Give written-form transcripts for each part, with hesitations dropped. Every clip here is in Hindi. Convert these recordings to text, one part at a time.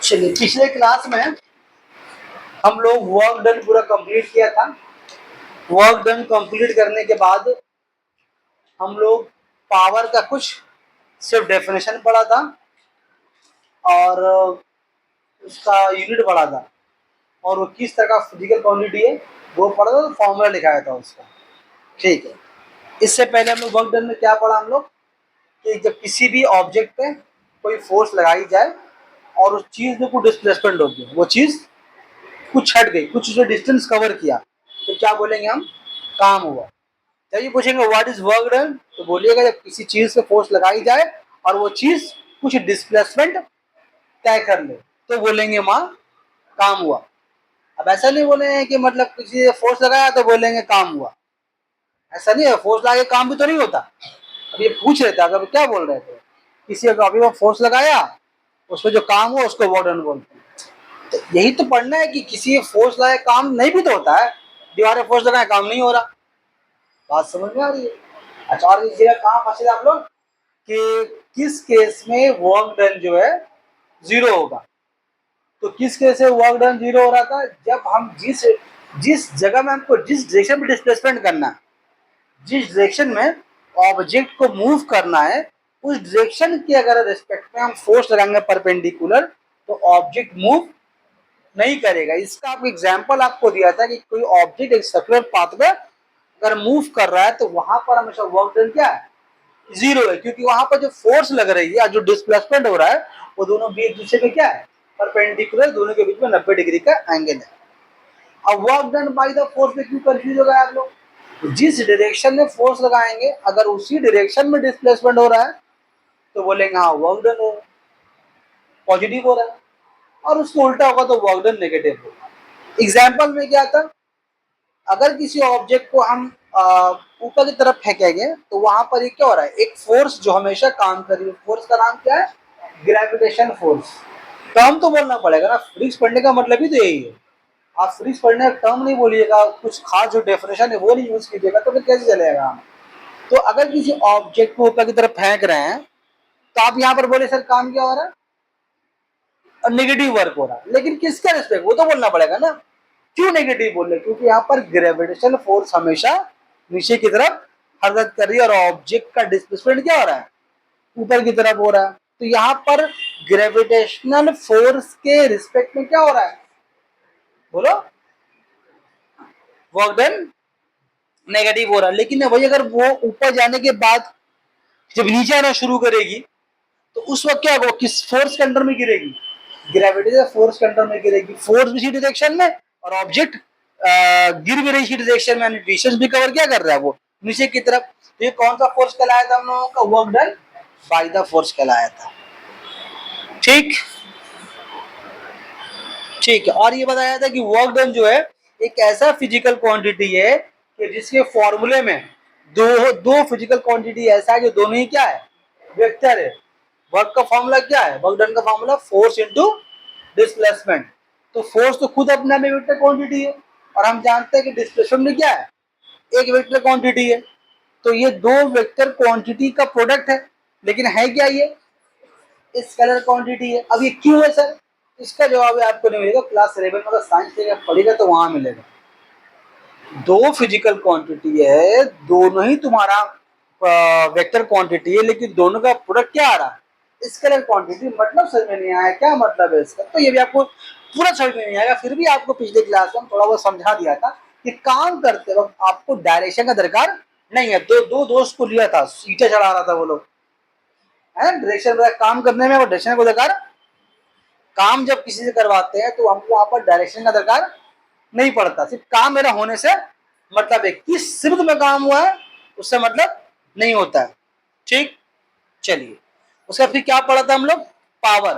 चलिए, पिछले क्लास में हम लोग वर्क डन पूरा कंप्लीट किया था। वर्क डन कंप्लीट करने के बाद हम लोग पावर का कुछ सिर्फ डेफिनेशन पढ़ा था और उसका यूनिट पढ़ा था, और वो किस तरह का फिजिकल क्वांटिटी है वो पढ़ा था, तो फॉर्मूला लिखाया था उसका। ठीक है, इससे पहले हम लोग वर्क डन में क्या पढ़ा हम लोग कि जब किसी भी ऑब्जेक्ट पे कोई फोर्स लगाई जाए और उस चीज़ में कुछ डिस्प्लेसमेंट होगी, वो चीज़ कुछ हट गई, कुछ जो डिस्टेंस कवर किया, तो क्या बोलेंगे हम, काम हुआ। जब ये पूछेंगे व्हाट इज वर्क डन, तो बोलिएगा जब किसी चीज पे फोर्स लगाई जाए और वो चीज कुछ डिस्प्लेसमेंट तय कर ले, तो बोलेंगे माँ काम हुआ। अब ऐसा नहीं बोलेंगे कि मतलब किसी ने फोर्स लगाया तो बोलेंगे काम हुआ, ऐसा नहीं है। फोर्स लगा के काम भी तो नहीं होता। अब ये पूछ रहे थे, अगर क्या बोल रहे थे, किसी अभी वो फोर्स लगाया, उसमें जो काम हुआ उसको वर्क डन बोलते हैं। तो यही तो पढ़ना है कि किसी फोर्स लगाए काम नहीं भी तो होता है। दीवार फोर्स लगाए काम नहीं हो रहा, बात समझ में आ रही है। अच्छा, और इस जगह कहाँ फंसे आप लोग कि किस केस में वर्क डन जो है जीरो होगा। तो किस केस में वर्क डन जीरो हो रहा था, जब हम जिस जगह में हमको जिस डायरेक्शन में डिस्प्लेसमेंट करना है, जिस डायरेक्शन में ऑब्जेक्ट को मूव करना है, उस डायरेक्शन के अगर रिस्पेक्ट में हम फोर्स लगाएंगे परपेंडिकुलर, तो ऑब्जेक्ट मूव नहीं करेगा। इसका आप एग्जाम्पल आपको दिया था कि कोई ऑब्जेक्ट एक सर्कुलर पाथ में अगर मूव कर रहा है तो वहां पर हमेशा वर्क डन क्या है, जीरो है, क्योंकि वहां पर जो फोर्स लग रही है, जो डिस्प्लेसमेंट हो रहा है, वो दोनों भी एक दूसरे में क्या है, परपेंडिकुलर, दोनों के बीच में 90 डिग्री का एंगल है। अब work done by the force में क्यों कंफ्यूज हो गए आप लोग, तो जिस डायरेक्शन में फोर्स लगाएंगे अगर उसी डायरेक्शन में डिस्प्लेसमेंट हो रहा है तो बोलेंगे हाँ वर्क डन हो, पॉजिटिव हो रहा है, और उसको उल्टा होगा तो वर्क डन नेगेटिव होगा। एग्जाम्पल में क्या था, अगर किसी ऑब्जेक्ट को हम ऊपर की तरफ फेंकेंगे तो वहां पर ये क्या हो रहा है, एक फोर्स जो हमेशा काम कर रही है, फोर्स का नाम क्या है, ग्रेविटेशन फोर्स। टर्म तो बोलना पड़ेगा ना, फिजिक्स पढ़ने का मतलब ही तो यही है। आप फिजिक्स पढ़ने का टर्म नहीं बोलिएगा, कुछ खास जो डेफिनेशन है वो नहीं यूज कीजिएगा, तो फिर कैसे चलेगा। तो अगर किसी ऑब्जेक्ट को ऊपर की तरफ फेंक रहे हैं तो आप यहाँ पर बोले सर काम क्या हो रहा है, नेगेटिव वर्क हो रहा है, लेकिन किसका रिस्पेक्ट वो तो बोलना पड़ेगा ना। क्यों नेगेटिव बोल रहे, क्योंकि यहाँ पर ग्रेविटेशन फोर्स हमेशा नीचे की तरफ हरकत कर रही है और ऑब्जेक्ट का डिस्प्लेसमेंट क्या हो रहा है, ऊपर की तरफ हो रहा है। तो यहाँ पर ग्रेविटेशनल फोर्स के रिस्पेक्ट में क्या हो रहा है, बोलो, वर्क डन नेगेटिव हो रहा है। लेकिन वही अगर वो ऊपर जाने के बाद जब नीचे आना शुरू करेगी तो उस वक्त क्या होगा, किस फोर्स के अंडर में गिरेगी, ग्रेविटेशनल फोर्स के अंडर में गिरेगी। फोर्स भी इसी डायरेक्शन में और ऑब्जेक्ट गिर भी रही इसी डायरेक्शन में, डिस्टेंस भी कवर क्या कर रहा है, वो नीचे की तरफ। तो ये कौन सा फोर्स कहलाया था हम लोगों का, work done by the force कहलाया था। ठीक ठीक है, और ये बताया था कि वर्क डन जो है एक ऐसा फिजिकल क्वांटिटी है कि जिसके फॉर्मूले में दो दो फिजिकल क्वांटिटी ऐसा है जो दोनों ही क्या है, वेक्टर है। वर्क का फॉर्मूला क्या है, वर्क डन का फॉर्मूला फोर्स इनटू डिस्प्लेसमेंट। तो फोर्स तो खुद अपने में वेक्टर क्वांटिटी है, और हम जानते हैं कि डिस्प्लेसमेंट में क्या है, एक वेक्टर क्वांटिटी है। तो ये दो वेक्टर क्वांटिटी का प्रोडक्ट है, लेकिन है क्या, ये स्केलर क्वांटिटी है। अब ये क्यों है सर, इसका जवाब आपको नहीं मिलेगा, क्लास 11 में साइंस से पढ़ेगा तो वहां मिलेगा। दो फिजिकल क्वांटिटी है, दोनों ही तुम्हारा वेक्टर क्वांटिटी है, लेकिन दोनों का प्रोडक्ट क्या आ रहा है, स्केलर क्वांटिटी। मतलब समझ में नहीं आया क्या मतलब है इसका, तो ये भी आपको पूरा समझ में नहीं आएगा। फिर भी आपको पिछले क्लास में थोड़ा बहुत समझा दिया था कि काम करते वक्त आपको डायरेक्शन का दरकार नहीं है। दो दोस्त को लिया था, ईंटें चढ़ा रहा था वो लोग, है डायरेक्शन काम करने में, वो डायरेक्शन को दरकार, काम जब किसी से करवाते हैं तो हमको वहां पर डायरेक्शन का दरकार नहीं पड़ता, सिर्फ काम मेरा होने से मतलब है, किस सिर्फ में काम हुआ है उससे मतलब नहीं होता है। ठीक, चलिए उसका फिर क्या पढ़ा था हम लोग, पावर।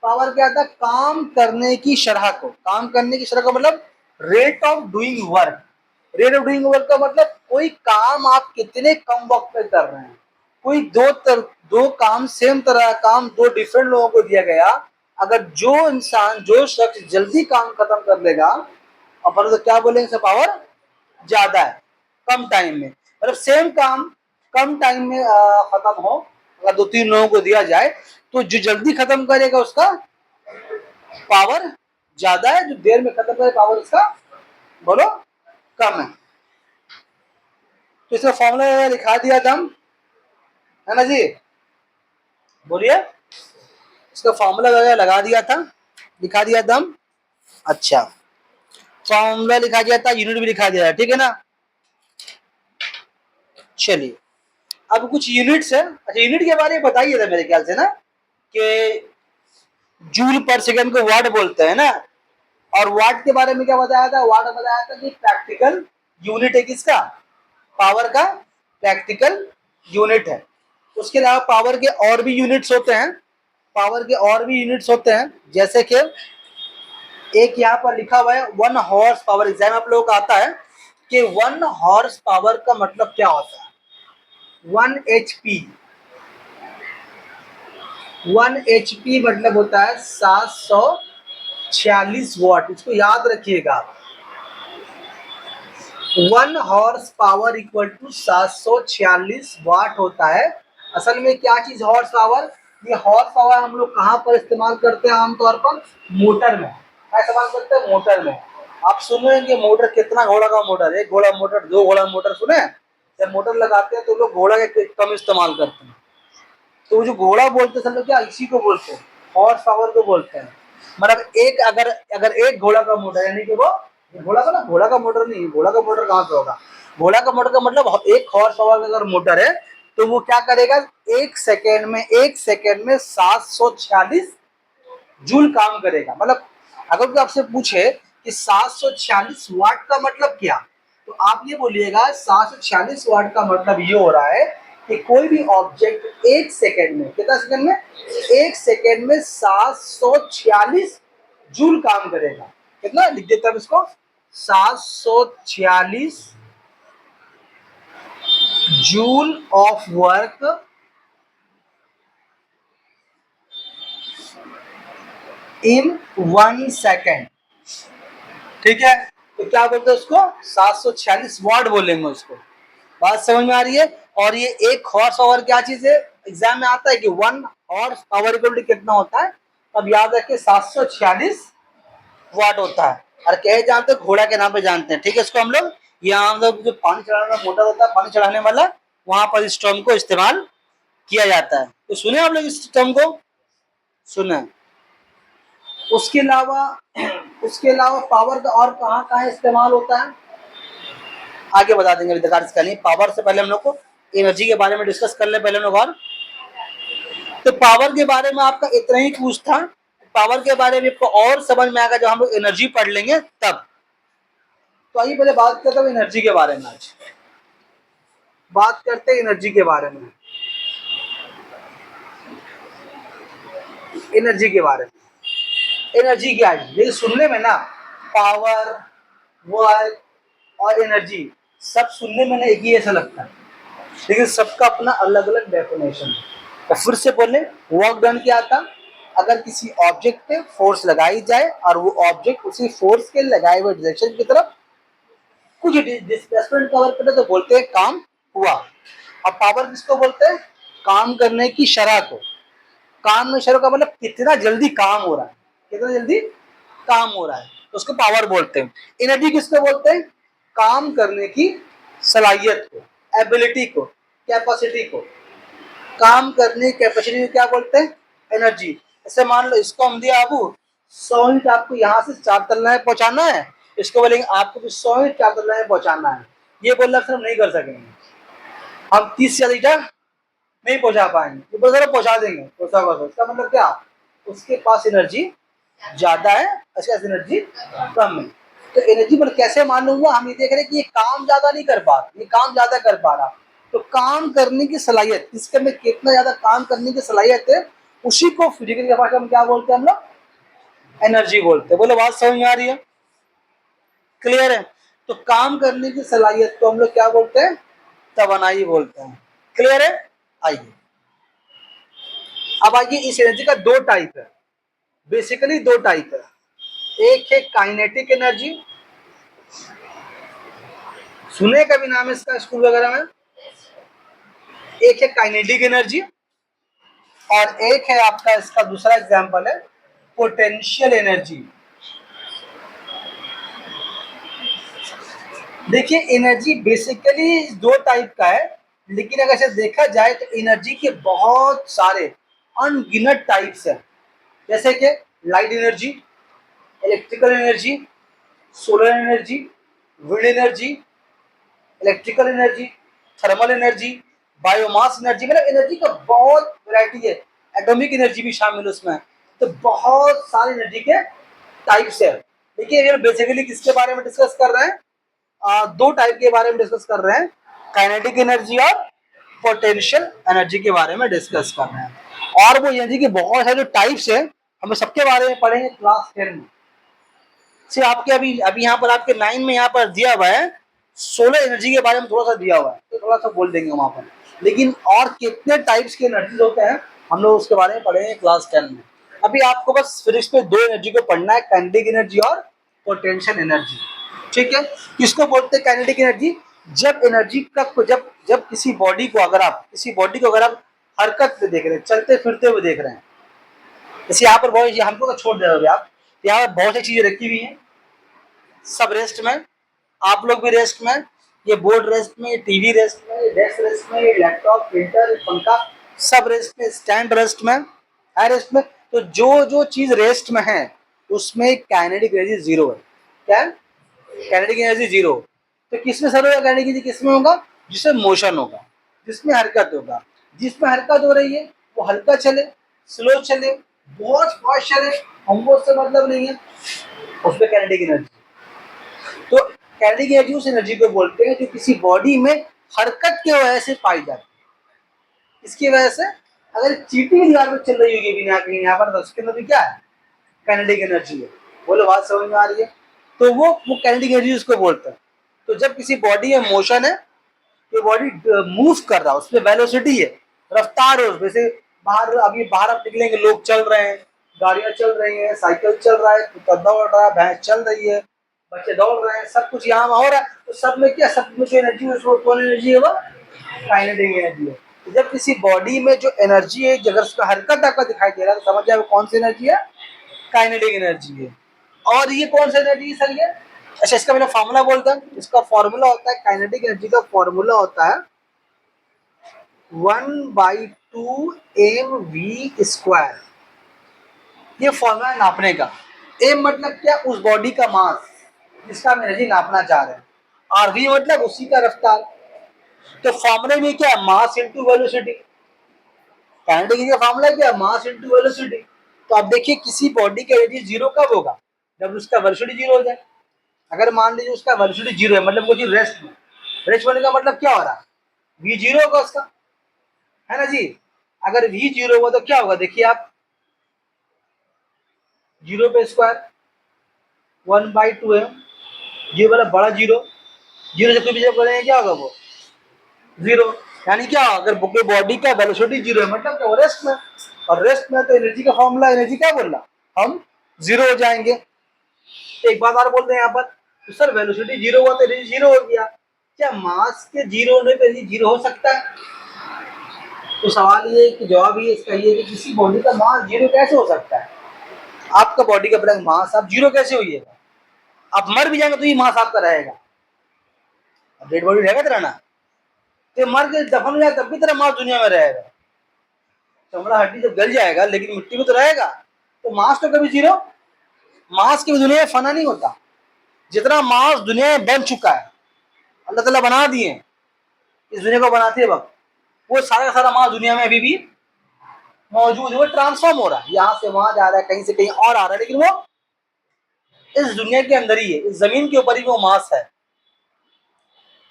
पावर क्या था, काम करने की शरह को, काम करने की शरह का मतलब rate of doing work. Rate of doing work का मतलब कोई काम आप कितने कम वक्त में कर रहे हैं। कोई दो काम, सेम तरह का काम दो डिफरेंट लोगों को दिया गया, अगर जो शख्स जल्दी काम खत्म कर लेगा, अपन तो क्या बोलेंगे, पावर ज्यादा है कम टाइम में। मतलब सेम काम कम टाइम में खत्म हो, अगर 2-3 लोगों को दिया जाए तो जो जल्दी खत्म करेगा उसका पावर ज्यादा है, जो देर में खत्म करेगा पावर उसका बोलो कम है। तो इसका फॉर्मूला लिखा दिया था हम, है ना जी, बोलिए। इसका फॉर्मूला वगैरह लगा दिया था, लिखा दिया था हम। अच्छा, फॉर्मूला लिखा दिया था, यूनिट भी लिखा दिया था, ठीक है ना। चलिए, अब कुछ यूनिट्स है। अच्छा, यूनिट के बारे में बताइए था मेरे ख्याल से ना, कि जूल पर सेकंड को वाट बोलते हैं ना, और वाट के बारे में क्या बताया था, वाट बताया था कि प्रैक्टिकल यूनिट है किसका, पावर का प्रैक्टिकल यूनिट है। उसके अलावा पावर के और भी यूनिट्स होते हैं, पावर के और भी यूनिट्स होते हैं, जैसे कि एक यहाँ पर लिखा हुआ है 1 हॉर्स पावर। एग्जाम आप लोगों का आता है कि 1 हॉर्स पावर का मतलब क्या होता है। 1 HP, 1 HP मतलब होता है 746 वॉट। इसको याद रखिएगा, 1 हॉर्स पावर इक्वल टू 746 वाट होता है। असल में क्या चीज हॉर्स पावर, ये हॉर्स पावर हम लोग कहाँ पर इस्तेमाल करते हैं आमतौर पर, मोटर में। क्या इस्तेमाल करते हैं, मोटर में। आप सुने कि मोटर कितना घोड़ा का मोटर, 1 घोड़ा मोटर, 2 घोड़ा मोटर, सुने। जब मोटर लगाते हैं तो लोग घोड़ा के कम इस्तेमाल करते हैं। तो वो जो घोड़ा बोलते हैं सब लोग क्या इसी को बोलते हैं, हॉर्स पावर को बोलते हैं। मतलब एक अगर अगर 1 घोड़ा का मोटर, यानी कि वो घोड़ा का ना, घोड़ा का मोटर नहीं, घोड़ा का मोटर कहाँ से होगा, घोड़ा का मोटर का मतलब 1 हॉर्स पावर का अगर मोटर है तो वो क्या करेगा, 1 सेकेंड में 746 जूल काम करेगा। मतलब अगर कोई आपसे पूछे कि 746 वाट का मतलब क्या, तो आप ये बोलिएगा 746 वाट का मतलब ये हो रहा है कि कोई भी ऑब्जेक्ट 1 सेकेंड में, कितना सेकेंड में, 1 सेकेंड में 746 जूल काम करेगा। कितना लिख देता है इसको, 746 joule of work in 1 second, ठीक है। तो क्या बोलते हैं उसको, 746 वाट बोलेंगे उसको। बात समझ में आ रही है। और ये 1 हॉर्स पावर क्या चीज है, एग्जाम में आता है कि 1 हॉर्स पावर इक्वल टू कितना होता है, अब याद रखिए 746 वाट होता है। और कहे जानते हैं, घोड़ा के नाम पे जानते हैं, ठीक है। इसको हम लोग यहाँ हम लोग जो पानी चढ़ाने वाला मोटर होता है, पानी चढ़ाने वाला, वहां पर इस टर्म को इस्तेमाल किया जाता है। तो सुने आप लोग इस टर्म को, सुने। उसके अलावा पावर का और कहाँ कहाँ इस्तेमाल होता है आगे बता देंगे, अभी इसका नहीं। पावर से पहले हम लोग को एनर्जी के बारे में डिस्कस कर ले पहले हम लोग। और तो पावर के बारे में आपका इतना ही पूछ था, पावर के बारे में आपको और समझ में आएगा जब हम लोग एनर्जी पढ़ लेंगे तब। तो आइए पहले बात करते हैं एनर्जी के बारे में। आज बात करते हैं एनर्जी के बारे में, एनर्जी के बारे में। एनर्जी क्या है, लेकिन सुनने में ना पावर, वर्क और एनर्जी सब सुनने में ना एक ही ऐसा लगता है, लेकिन सबका अपना अलग अलग डेफिनेशन है। तो फिर से बोले, वर्क डन क्या था, अगर किसी ऑब्जेक्ट पे फोर्स लगाई जाए और वो ऑब्जेक्ट उसी फोर्स के लगाए हुए डायरेक्शन की तरफ कुछ डिस्प्लेसमेंट कवर करे तो बोलते हैं काम हुआ। अब पावर किसको बोलते हैं, काम करने की शरह को। काम में शरह का मतलब कितना जल्दी काम हो रहा है, कितना जल्दी काम हो रहा है, तो उसको पावर बोलते हैं। एनर्जी किसको बोलते हैं, काम करने की सलाहियत को, एबिलिटी को, कैपेसिटी को। काम करने की कैपेसिटी को क्या बोलते हैं, एनर्जी। जैसे मान लो इसको हम दिया आपको 100 यूनिट, आपको यहाँ से 4 तल्ला में पहुंचाना है, इसको बोलेंगे आपको भी 100 यूनिट 4 तल्ला में पहुंचाना है। ये बोलना फिर हम नहीं कर सकेंगे, हम 30 से ज्यादा नहीं पहुंचा पाएंगे। ये बोल पहुंचा देंगे, इसका मतलब क्या, उसके पास एनर्जी ज्यादा है, उसके पास एनर्जी कम है। तो एनर्जी पर कैसे मालूम हुआ, हम ये देख रहे हैं कि ये काम ज्यादा नहीं कर पा रहा, ये काम ज्यादा कर पा रहा। तो काम करने की सलाहियत, इसके में कितना ज्यादा काम करने की सलाहियत है, उसी को फिजिकल की भाषा में क्या बोलते हैं हम लोग, एनर्जी बोलते हैं। बोलो बात समझ में आ रही है, क्लियर है। तो काम करने की सलाहियत को हम लोग क्या बोलते हैं, तवानाई बोलते हैं। क्लियर है। आइए अब आइए, इस एनर्जी का 2 टाइप है, बेसिकली 2 टाइप है। एक है काइनेटिक एनर्जी, सुने कभी नाम इसका स्कूल वगैरह में। एक है काइनेटिक एनर्जी और एक है आपका, इसका दूसरा एग्जाम्पल है पोटेंशियल एनर्जी। देखिए एनर्जी बेसिकली दो टाइप का है, लेकिन अगर इसे देखा जाए तो एनर्जी के बहुत सारे अनगिनत टाइप्स हैं। जैसे कि light energy, electrical energy, solar energy, wind energy, electrical energy, thermal energy, biomass energy, मतलब एनर्जी का बहुत वैरायटी है। एटॉमिक एनर्जी भी शामिल है उसमें। तो बहुत सारे एनर्जी के टाइप्स है। देखिए ये बेसिकली किसके बारे में डिस्कस कर रहे हैं, दो टाइप के बारे में डिस्कस कर रहे हैं, काइनेटिक एनर्जी और पोटेंशियल एनर्जी के बारे में डिस्कस कर रहे हैं। और वो एनर्जी के बहुत सारे जो टाइप्स है हमें सबके बारे में पढ़ेंगे क्लास 10 में। से आपके अभी अभी यहाँ पर आपके 9 में यहाँ पर दिया हुआ है सोलर एनर्जी के बारे में थोड़ा सा दिया हुआ है, तो थोड़ा सा बोल देंगे वहाँ पर। लेकिन और कितने टाइप्स के एनर्जीज होते हैं हम लोग उसके बारे में पढ़ेंगे क्लास 10 में। अभी आपको बस फिजिक्स पे दो एनर्जी को पढ़ना है, काइनेटिक एनर्जी और पोटेंशियल एनर्जी। ठीक है, किसको बोलते हैं काइनेटिक एनर्जी? जब एनर्जी का जब जब किसी बॉडी को अगर आप हरकत पे देख रहे हैं, चलते फिरते हुए देख रहे हैं, जैसे यहाँ पर बहुत हमको तो छोड़ दे रहे हो आप, यहाँ पर बहुत सी चीजें रखी हुई हैं, सब रेस्ट में, आप लोग भी रेस्ट में, ये बोर्ड रेस्ट में, टीवी रेस्ट में, डेस्क रेस्ट में, लैपटॉप, प्रिंटर, पंखा, सब रेस्ट में, स्टैंड रेस्ट में, है रेस्ट में। तो जो जो चीज रेस्ट में है उसमें काइनेटिक एनर्जी जीरो है। क्या है? Kinetic energy zero. तो किसमें सर होगा काइनेटिक एनर्जी? किसमें होगा? जिसमें मोशन होगा, जिसमें हरकत होगा। जिसमें हरकत हो रही है वो हल्का चले, स्लो चले, बहुत फास्ट चले, हमको उससे मतलब नहीं है, उसमें काइनेटिक एनर्जी। तो काइनेटिक एनर्जी उस एनर्जी को बोलते हैं जो किसी बॉडी में हरकत की वजह से पाई जाती है। इसकी वजह से अगर चींटी की दीवार पर चल रही होगी बिना कहीं यहाँ पर, तो उसके अंदर भी क्या है? काइनेटिक एनर्जी है। बोलो बात समझ में आ रही है? तो वो काइनेटिक एनर्जी उसको बोलते हैं। तो जब किसी बॉडी में मोशन है तो बॉडी मूव कर रहा है, उसमें वेलोसिटी है, रफ्तार है। जैसे बाहर आप निकलेंगे, लोग चल रहे हैं, गाड़ियां चल रही हैं, साइकिल चल रहा है, कुत्ता दौड़ रहा है, भैंस चल रही है, बच्चे दौड़ रहे हैं, सब कुछ यहाँ हो रहा है। तो सब में क्या, सब में जो एनर्जी है उसको कौन एनर्जी है? वो काइनेटिक एनर्जी है। तो जब किसी बॉडी में जो एनर्जी है, अगर उसका हरकत आपको दिखाई दे रहा है तो समझ जाए वो कौन सी एनर्जी है? काइनेटिक एनर्जी है। और ये कौन सा एनर्जी है सर? ये अच्छा, इसका मैंने फार्मूला बोलता है। इसका फॉर्मूला होता है, काइनेटिक एनर्जी का फॉर्मूला होता है 1/2 mv²। ये फॉर्मूला नापने का। एम मतलब क्या? उस बॉडी का मास जिसका हम एनर्जी नापना चाह रहे हैं, और वी मतलब उसी का रफ्तार। तो फॉर्मूले में क्या है? Mass into velocity. Kinetic energy का फॉर्मूला क्या है? Mass into velocity. तो आप देखिए किसी बॉडी का एनर्जी जीरो कब होगा? जब उसका वेलोसिटी जीरो हो जाए। अगर मान लीजिए उसका वेलोसिटी जीरो है, मतलब वो जी रेस्ट में, रेस्ट होने का मतलब क्या हो रहा है? वी जीरो होगा उसका, है ना जी। अगर वी जीरो हुआ तो क्या होगा? देखिए आप, जीरो पे स्क्वायर 1/2 m, जीरो वाला बड़ा जीरो, जीरो से कोई भी जब करेंगे क्या होगा? वो जीरो। यानी क्या, अगर कोई बॉडी का वेलोसिटी जीरो है मतलब क्या? वो रेस्ट में, और रेस्ट में तो एनर्जी का फॉर्मूला, एनर्जी क्या बोल रहा, हम जीरो हो जाएंगे। एक बात और बोल रहे हैं यहाँ पर, तो सर वेलोसिटी जीरो हुआ तो एनर्जी जीरो हो गया, क्या मास के जीरो होने पे एनर्जी जीरो हो सकता है? तो सवाल ये कि जवाब ये इसका ये कि किसी बॉडी का मास जीरो कैसे हो सकता है? आपका बॉडी का ब्लैंक मास आप जीरो कैसे होइएगा? आप मर भी जाएंगे तो ये मास आपका रहेगा। डेड बॉडी रहेगा तेरा ना, तो मर के दफन हो जाए तब भी तेरा मास दुनिया में रहेगा। चमड़ा हड्डी जब गल जाएगा लेकिन मिट्टी में तो रहेगा। तो मास तो कभी जीरो, मास की दुनिया में फना नहीं होता। जितना मास दुनिया में बन चुका है, अल्लाह ताला बना दिए इस दुनिया को बनाते वक्त, वो सारा का सारा मास दुनिया में अभी भी मौजूद है। वो ट्रांसफॉर्म हो रहा है, यहाँ से वहां जा रहा है, कहीं से कहीं और आ रहा है, लेकिन वो इस दुनिया के अंदर ही है, इस जमीन के ऊपर ही वो मास है।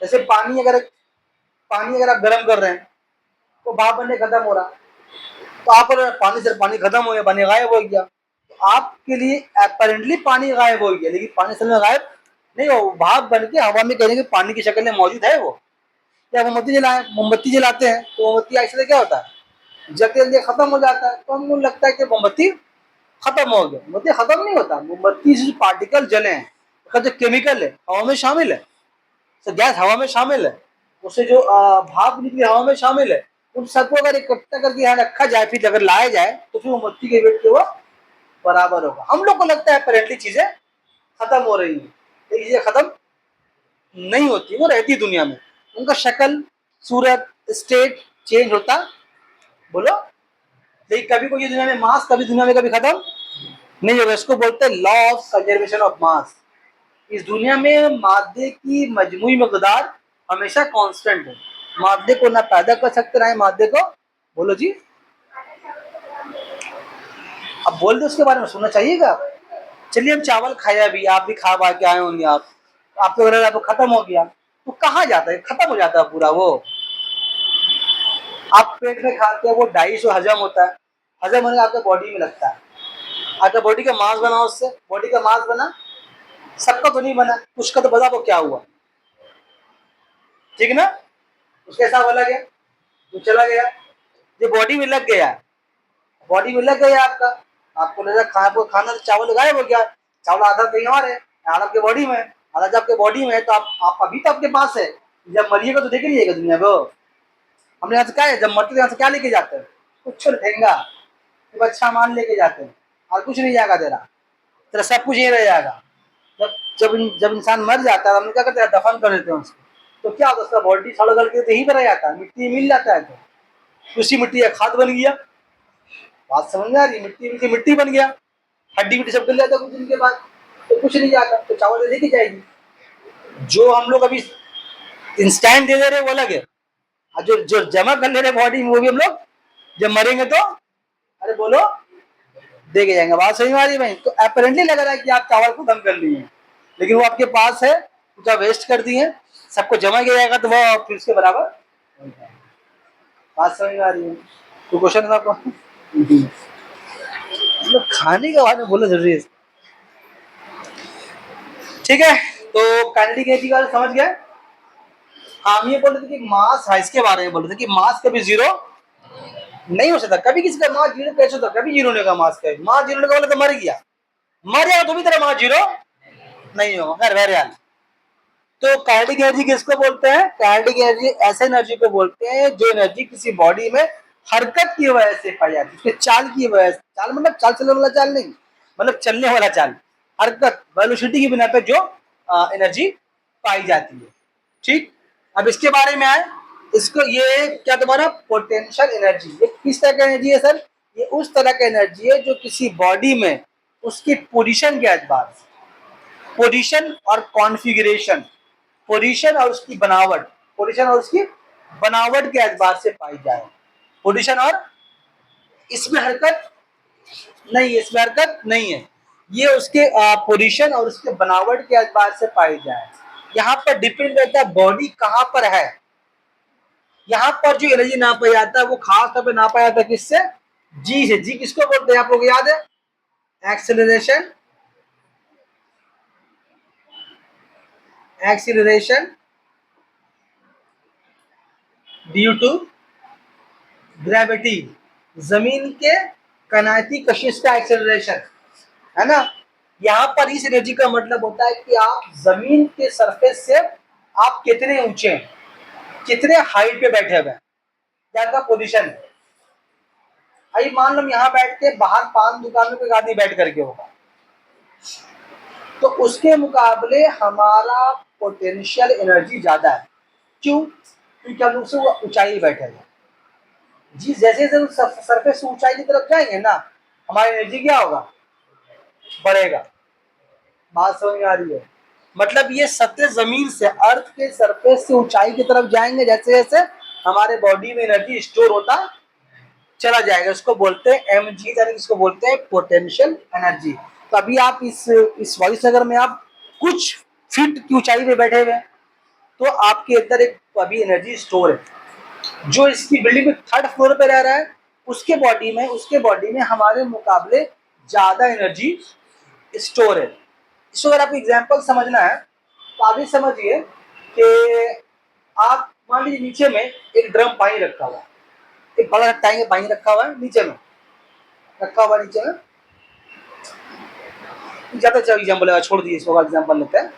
जैसे पानी अगर आप गर्म कर रहे हैं तो भाप बनने खत्म हो रहा, तो आप पानी से पानी खत्म हो गया, पानी गायब हो गया, तो आपके लिए अपेरेंटली पानी गायब हो गया, लेकिन पानी असल में गायब नहीं हो, भाप बन के हवा में कहेंगे पानी की शक्ल में मौजूद है वो। या मोमबत्ती जलाएं, मोमबत्ती जलाते हैं तो मोमबत्ती ऐसे क्या होता है? जल्दी जल्दी खत्म हो जाता है, तो हमको लगता है कि मोमबत्ती खत्म हो गया। मोमबत्ती खत्म नहीं होता। मोमबत्ती से जो पार्टिकल जले हैं, उसका जो केमिकल है हवा में शामिल है, तो गैस हवा में शामिल है, उससे जो भाप निकली हवा में शामिल है, उन सबको अगर इकट्ठा करके यहाँ रखा जाए, फिर अगर लाया जाए तो फिर वो मोती के वेट के वो बराबर होगा। हम लोग को लगता है अपेरेंटली चीजें खत्म हो रही हैं, ये चीजें खत्म नहीं होती, वो रहती दुनिया में। उनका शक्ल, सूरत, स्टेट चेंज होता, बोलो, लेकिन कभी कोई दुनिया में मास कभी दुनिया में कभी खत्म नहीं होगा। इसको बोलते हैं law of conservation of mass. इस दुनिया में मादे की मजमूई मकदार हमेशा कांस्टेंट है। मादे को ना पैदा कर सकते ना ही मादे को, बोलो जी, अब बोल दो उसके बारे में, सुनना चाहिएगा। चलिए हम चावल खाया भी, आप भी खा पा के आए होंगे, आपको अगर आपको खत्म हो गया तो कहाँ जाता है, खत्म हो जाता है पूरा वो। आप पेट में खाते हैं, वो 250 हजम होता है, हजम होने आपके बॉडी में लगता है, आपका बॉडी का मास बना, उससे बॉडी का मास बना, सबका तो नहीं बना, कुछ का तो बता को क्या हुआ, ठीक है ना, उसके हिसाब अलग है, वो चला गया, जो बॉडी में लग गया, बॉडी में लग गया आपका, आपको लगा आपको खाना चावल गायब हो गया, चावल आधा कहीं और है, आधा आपके बॉडी में, आधा जब आपके बॉडी में है तो आप अभी तो आपके पास है, जब मरिएगा तो देख लीजिएगा दुनिया को। हमने यहाँ से क्या है, जब मरते यहाँ से क्या लेके जाते हैं, कुछ ठेंगा, कुछ अच्छा मान लेके जाते हैं, और कुछ नहीं जाएगा तेरा सब कुछ यही रह जाएगा। जब जब जब इंसान मर जाता है, हम लोग क्या करते हैं, दफन कर देते हैं उसको, तो क्या होता है, उसका बॉडी सड़ गल के तो यहीं पर रह जाता है, मिट्टी मिल जाता है, तो उसी मिट्टी का खाद बन गया। बात समझ में आ रही, मिट्टी मिट्टी मिट्टी बन गया, हड्डी मिट्टी सब गल जाता है कुछ दिन के बाद, तो कुछ नहीं जाता, तो चावल लेके जाएगी। जो हम लोग अभी इंस्टेंट दे दे रहे वो अलग है, और जो जो जमा कर ले रहे बॉडी में वो भी हम लोग जब मरेंगे तो, अरे बोलो, दे के जाएंगे। बात समझ में आ रही है भाई। तो अपेरेंटली लग रहा है कि आप चावल खत्म कर लिए, लेकिन वो आपके पास है, कुछ आप वेस्ट कर दिए, सबको जमा किया जाएगा तो वो फिर उसके बराबर हो जाएगा। बात समझ में आ रही है। तो क्वेश्चन है आपको, मतलब खाने के बारे में बोलना जरूरी है, ठीक है। तो काइनेटिक एनर्जी का समझ गए। हम ये बोल रहे थे कि मास है, इसके बारे में बोल रहे थे कि मास कभी जीरो नहीं हो सकता, कभी किसी का मास जीरो कैसे होता, कभी जीरो नहीं होगा, मास जीरो होने का तो मर गया, मर जाएगा तो भी तेरा मास जीरो नहीं होगा, खैर बहरहाल। तो काइनेटिक एनर्जी किसको बोलते हैं, काइनेटिक एनर्जी ऐसे एनर्जी को बोलते हैं जो एनर्जी किसी बॉडी में हरकत की वजह से पाई जाती है, उसके चाल की वजह से, चाल मतलब चाल चलने वाला चाल नहीं, मतलब चलने वाला चाल, हरकत वेलोसिटी की बिना पे जो एनर्जी पाई जाती है, ठीक। अब इसके बारे में आए, इसको ये क्या तुम्हारा पोटेंशियल एनर्जी, ये किस तरह का एनर्जी है सर, ये उस तरह का एनर्जी है जो किसी बॉडी में उसकी पोजीशन के एतबार से, पोजीशन और कॉन्फ़िगरेशन, पोजीशन और उसकी बनावट, पोजीशन और उसकी बनावट के एतबार से पाई जाए, पोजीशन और इसमें हरकत नहीं है, इसमें हरकत नहीं है, ये उसके पोजीशन और उसके बनावट के एतबार से पाई जाए। यहाँ पर डिपेंड रहता है बॉडी कहाँ पर है। यहाँ पर जो एनर्जी नापा जाता है वो खास तौर पर नापा जाता है किससे, जी से। जी किसको बोलते हैं आप लोग याद है, acceleration, acceleration due to gravity, जमीन के कनाती कशिश का एक्सेलरेशन है ना। यहाँ पर इस एनर्जी का मतलब होता है कि आप जमीन के सरफेस से आप कितने ऊंचे हैं, कितने हाइट पे बैठे हुए हैं, क्या का पोजीशन है। आई मान लो यहाँ बैठ के बाहर पान दुकान में कोई आदमी बैठ करके होगा, तो उसके मुकाबले हमारा पोटेंशियल एनर्जी ज्यादा है, क्यों, क्योंकि हम उससे वो ऊंचाई बैठे हैं जी। जैसे जैसे सरफेस से ऊंचाई की तरफ जाएंगे ना, हमारी एनर्जी क्या होगा, बढ़ेगा। बात समझ में आ रही है, मतलब ये सत्य जमीन से, अर्थ के सरफेस से ऊंचाई की तरफ जाएंगे, जैसे जैसे हमारे बॉडी में एनर्जी स्टोर होता चला जाएगा, उसको बोलते हैं mg, यानी इसको बोलते हैं पोटेंशियल एनर्जी। तो अभी आप इस वॉइस अगर में आप कुछ फीट की ऊंचाई पे बैठे हुए हैं, तो आपके अंदर एक अभी एनर्जी स्टोर है। जो इसकी बिल्डिंग में थर्ड फ्लोर पे रह रहा है, उसके बॉडी में हमारे मुकाबले ज्यादा एनर्जी स्टोर है। इसको अगर आपको एग्जाम्पल समझना है तो आप ये समझिए कि आप मान लीजिए नीचे में एक ड्रम पानी रखा हुआ है, एक बड़ा टैंक पानी रखा हुआ है, नीचे में रखा हुआ, नीचे में ज्यादा अच्छा एग्जाम्पल है, छोड़ दिए इसको, एग्जाम्पल लेते हैं,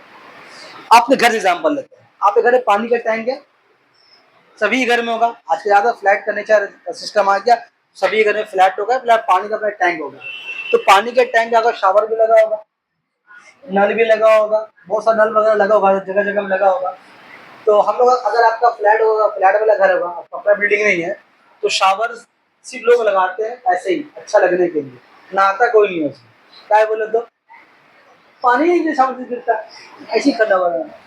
आपके घर से एग्जाम्पल लेते हैं। आपके घर में पानी का टैंक है, सभी घर में होगा। आज के ज़्यादा फ्लैट का नेचर सिस्टम आ गया, सभी घर में फ्लैट हो गया, फ्लैट पानी का अपना टैंक होगा। तो पानी के टैंक में अगर शावर भी लगा होगा, नल भी लगा होगा, बहुत सारा नल वगैरह लगा होगा, जगह जगह में लगा होगा। तो हम लोग, अगर आपका फ्लैट होगा, फ्लैट वाला घर होगा, आपका अपना बिल्डिंग नहीं है, तो शावर सिर्फ लोग लगाते हैं ऐसे ही अच्छा लगने के लिए, नहाता कोई नहीं है उसमें। क्या है बोले तो पानी नहीं शावर से गिरता, ऐसे ही करना पड़ेगा।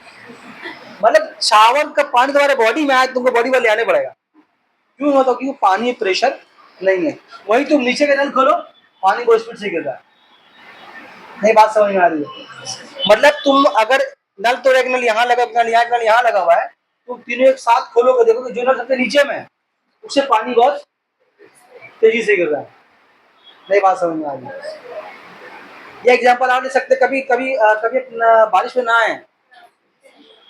मतलब शावर का पानी तुम्हारे बॉडी में आए, तुमको बॉडी में ले आने पड़ेगा। क्यों होता है? क्योंकि पानी प्रेशर नहीं है। वही तुम नीचे का नल खोलो, पानी बहुत स्पीड से गिर रहा है। नहीं, बात समझ में आ रही है? मतलब तुम अगर नल, तो एक नल यहाँ लगा, नल यहाँ, नल यहाँ लगा हुआ है, तुम तीनों एक साथ खोलोगे, देखोगे जो नल सबसे नीचे में है उससे पानी बहुत तेजी से गिर रहा है। नहीं, बात समझ में आ रही है? ये एग्जाम्पल आप ले सकते, कभी कभी कभी बारिश में ना आए,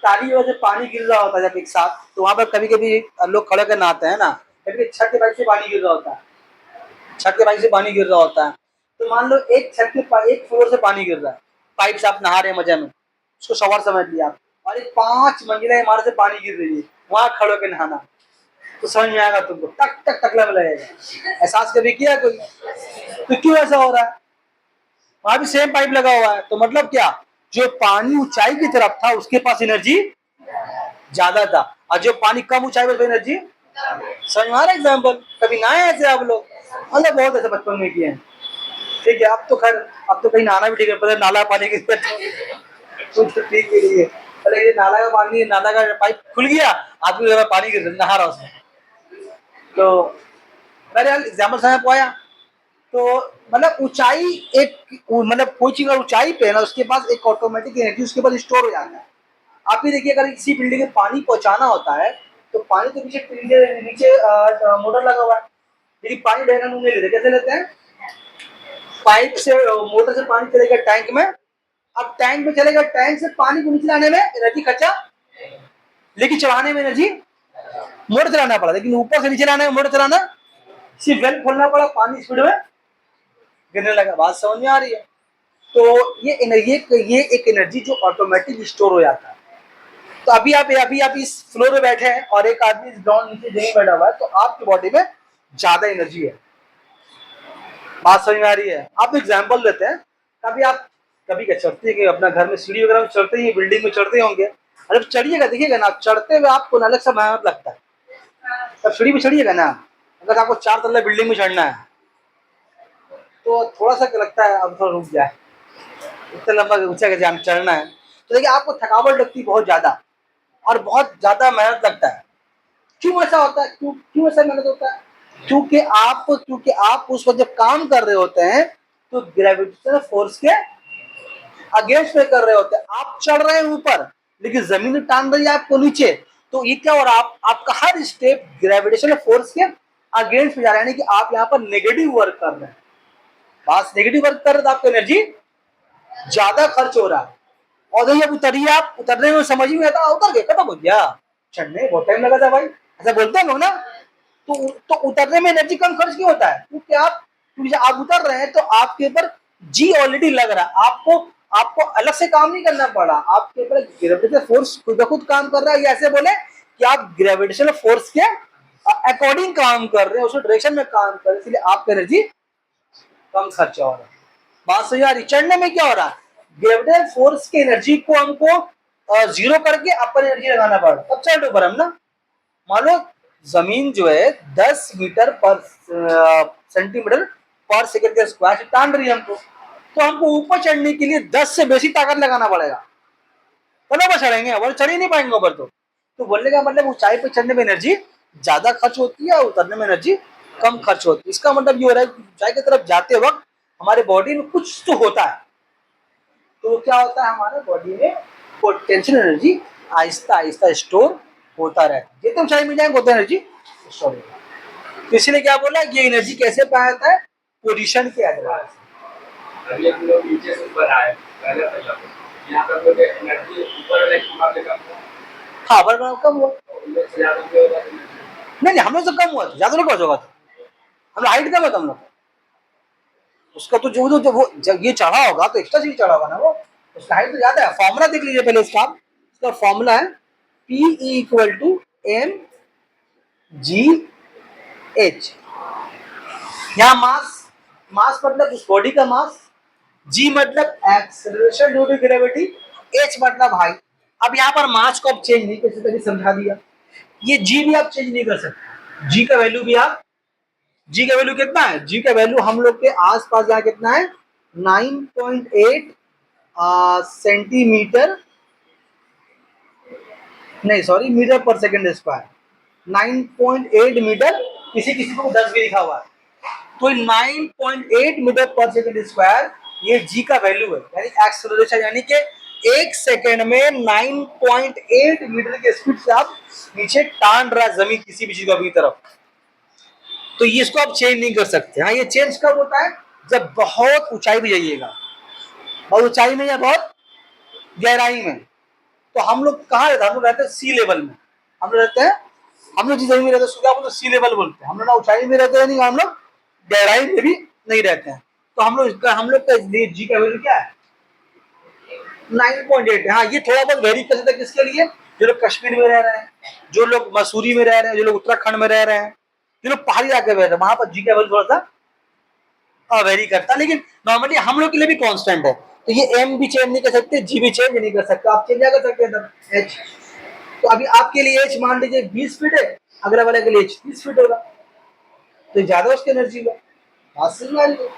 ताली वजह से पानी गिर रहा होता है जब एक साथ, तो वहां पर कभी कभी लोग खड़े कर नहाते हैं ना, कभी छत के पाइप से पानी गिर रहा होता है, छत के पाइप से पानी गिर रहा होता है। तो मान लो एक छत के एक फ्लोर से पानी गिर रहा है, पाइप से आप नहा रहे हैं मजे में, उसको शॉवर समझ लिया आप, और एक 5 मंजिला इमारत से पानी गिर रही है, वहां खड़े होकर नहाना, तो समझ में आएगा तुमको, टक टक टकला में लगेगा। एहसास कभी किया कोई? तो क्यों ऐसा हो रहा है? वहां भी सेम पाइप लगा हुआ है, तो मतलब क्या, जो पानी ऊंचाई की तरफ था उसके पास एनर्जी ज्यादा था, और जो पानी कम ऊंचाई पर एनर्जी। समझ में आ रहा है एग्जाम्पल? कभी ना है ऐसे आप लोग? मतलब बहुत ऐसे बचपन में किए हैं। ठीक है, अब तो खैर, अब तो कहीं नहाना भी ठीक है, पता नाला पानी की कुछ तो ठीक भी नहीं है। पहले ये नाला का पानी, नाला का पाइप खुल गया, आदमी पानी गिर नहा रहा उसमें। तो मेरे एग्जाम्पल समझ पाया? तो मतलब ऊंचाई, एक मतलब कोई चीज ऊंचाई पे है ना, उसके पास एक ऑटोमेटिक एनर्जी उसके पास स्टोर हो जाता है। आप ही देखिए, अगर किसी बिल्डिंग में पानी पहुंचाना होता है, तो पानी तो नीचे नीचे मोटर लगा हुआ है, लेकिन पानी बहना नहीं लेते, कैसे लेते हैं? पाइप से, मोटर से पानी चलेगा टैंक में, अब टैंक में चलेगा, टैंक से पानी को नीचे लाने में एनर्जी खर्चा, लेकिन चलाने में एनर्जी मोटर चलाना पड़ा, लेकिन ऊपर से नीचे लाने में मोटर चलाना, सिर्फ वेल खोलना पड़ा, पानी स्पीड में गिरने लगा। बात समझ में आ रही है? तो ये एक एनर्जी जो ऑटोमेटिक स्टोर हो जाता है। तो अभी आप इस फ्लोर में बैठे हैं और एक आदमी इस ग्राउंड नीचे जमीन बैठा हुआ है, तो आपकी बॉडी में ज्यादा एनर्जी है। बात समझ में आ रही है? आप एग्जाम्पल लेते हैं, कभी क्या चढ़ते हैं, अपना घर में सीढ़ी वगैरह में चढ़ते ही, बिल्डिंग में चढ़ते होंगे, अरे चढ़िएगा, देखिएगा ना, चढ़ते हुए आपको अलग सा मेहनत लगता है। तब सीढ़ी पे चढ़िएगा ना, अगर आपको 4 तल्ला बिल्डिंग में चढ़ना है, तो थोड़ा सा लगता है अब थोड़ा रुक जाए, इतना लंबा ऊंचा चढ़ना है, तो देखिए आपको थकावट लगती है बहुत ज्यादा, और बहुत ज्यादा मेहनत लगता है। क्यों ऐसा होता है? क्यों ऐसा मेहनत होता है? क्योंकि आप उस वक्त जब काम कर रहे होते हैं, तो ग्रेविटेशनल फोर्स के अगेंस्ट में कर रहे होते हैं। आप चढ़ रहे हैं ऊपर, लेकिन जमीन टान रही है आपको नीचे, तो ये क्या हो रहा है? आपका हर स्टेप ग्रेविटेशनल फोर्स के अगेंस्ट में जा रहा है, यानी कि आप यहाँ पर नेगेटिव वर्क कर रहे हैं। बस नेगेटिव वर्क कर रहे हैं तो आपको एनर्जी ज्यादा खर्च हो रहा है। और अब उतरिए, आप उतरने में समझ ही नहीं आता, उतर गए, खत्म हो गया, चढ़ने में बहुत टाइम लगा था भाई, ऐसा बोलते हैं लोग ना। तो उतरने में एनर्जी कम खर्च क्यों होता है? क्योंकि आप उतर रहे हैं, तो आपके ऊपर जी ऑलरेडी लग रहा है, आपको अलग से काम नहीं करना पड़ा, आपके ऊपर ग्रेविटेशनल फोर्स खुद ब खुद काम कर रहा है। ऐसे बोले कि आप ग्रेविटेशनल फोर्स के अकॉर्डिंग काम कर रहे हैं, उस डायरेक्शन में काम कर रहे हैं, इसलिए आपका एनर्जी कम खर्चा हो रहा है। बात सही आ रही? चढ़ने में क्या हो रहा है? ग्रेविटेशनल फोर्स की एनर्जी को हमको जीरो करके अपन एनर्जी लगाना पड़ा, तब चढ़ ऊपर हम ना। मान लो जमीन जो है 10 मीटर पर सेंटीमीटर पर सेकंड के स्क्वायर से तान रही है हमको, तो हमको ऊपर चढ़ने के लिए 10 से बेसी ताकत लगाना पड़ेगा, तब ऊपर चढ़ेंगे, और चढ़ ही नहीं पाएंगे ऊपर। तो बोलने का मतलब ऊंचाई पर चढ़ने में एनर्जी ज्यादा खर्च होती है और उतरने में एनर्जी कम खर्च होती है। इसका मतलब ये हो रहा है कि ऊंचाई की तरफ जाते वक्त हमारे बॉडी में कुछ तो होता है। तो क्या होता है? हमारे बॉडी में potential energy Aahista Aahista store होता रहता है, जितने ऊंचाई मिल जाएंगे उतना एनर्जी स्टोर होगा। तो इसलिए क्या बोला, ये एनर्जी कैसे पाया जाता है? पोजीशन के आधार से। अभी हम लोग नीचे से ऊपर आए, पहले यहाँ पे लोग एनर्जी ऊपर वाले कम हुआ। हाँ, बराबर कम हुआ, नहीं हम लोग से कम हुआ, ज्यादा नहीं होगा, तो हम लोग हाइट कम है, तो हम लोग उसका तो जो वो जब ये चढ़ा होगा तो एक्स्ट्रा चीज चढ़ा होगा ना, वो उसका हाइट तो ज्यादा है। फॉर्मूला देख लीजिए पहले इसका फॉर्मूला है P = M जी एच। यहाँ मास मतलब उस बॉडी का मास, जी मतलब acceleration due to gravity, H मतलब हाइट। अब यहाँ पर मास को आप चेंज नहीं कर सकते, समझा दिया। ये जी भी आप चेंज नहीं कर सकते, जी का वैल्यू भी आप, जी का वैल्यू कितना है, जी का वैल्यू हम लोग के आसपास यहाँ कितना है 9.8 सेंटीमीटर, नहीं सॉरी मीटर पर सेकेंड स्क्वायर, 9.8 मीटर, किसी किसी को 10 भी लिखा हुआ है, तो 9.8 मीटर पर सेकेंड स्क्वायर ये जी का वैल्यू है, यानी एक्सेलरेशन, यानी कि एक सेकेंड में 9.8 मीटर की स्पीड से आप नीचे टान रहा है जमीन किसी भी चीज को अपनी तरफ। तो ये इसको आप चेंज नहीं कर सकते। हाँ, ये चेंज कब होता है, जब बहुत ऊंचाई पे जाइएगा, बहुत ऊंचाई में या बहुत गहराई में। तो हम लोग कहाँ रहते हैं, हम लोग रहते हैं सी लेवल में, हम लोग रहते हैं, हम लोग जिस जमीन में रहते हैं उसको आप सी लेवल बोलते हैं। हम लोग ना ऊंचाई में रहते हैं, नहीं हम लोग गहराई में भी नहीं रहते हैं। तो हम लोग का जी का वैल्यू क्या है 9.8। हाँ, ये थोड़ा बहुत वेरी कर सकता है, किसके लिए, जो लोग कश्मीर में रह रहे हैं, जो लोग मसूरी में रह रहे हैं, जो लोग उत्तराखंड में रह रहे हैं, जो लोग पहाड़ी इलाके में रह रहे हैं, वहां पर जी का वैल्यू थोड़ा सा वेरी करता है, लेकिन नॉर्मली हम लोग के लिए भी कांस्टेंट है। तो ये एम भी चेंज नहीं कर सकते, जी भी चेंज नहीं कर सकते, आप चेंज क्या कर सकते हैं एच। तो अभी आपके लिए एच मान लीजिए 20 फीट है, अगला वाले के लिए एच 30 फीट होगा, तो ज्यादा उसकी एनर्जी होगा, बात समझ आ रही है।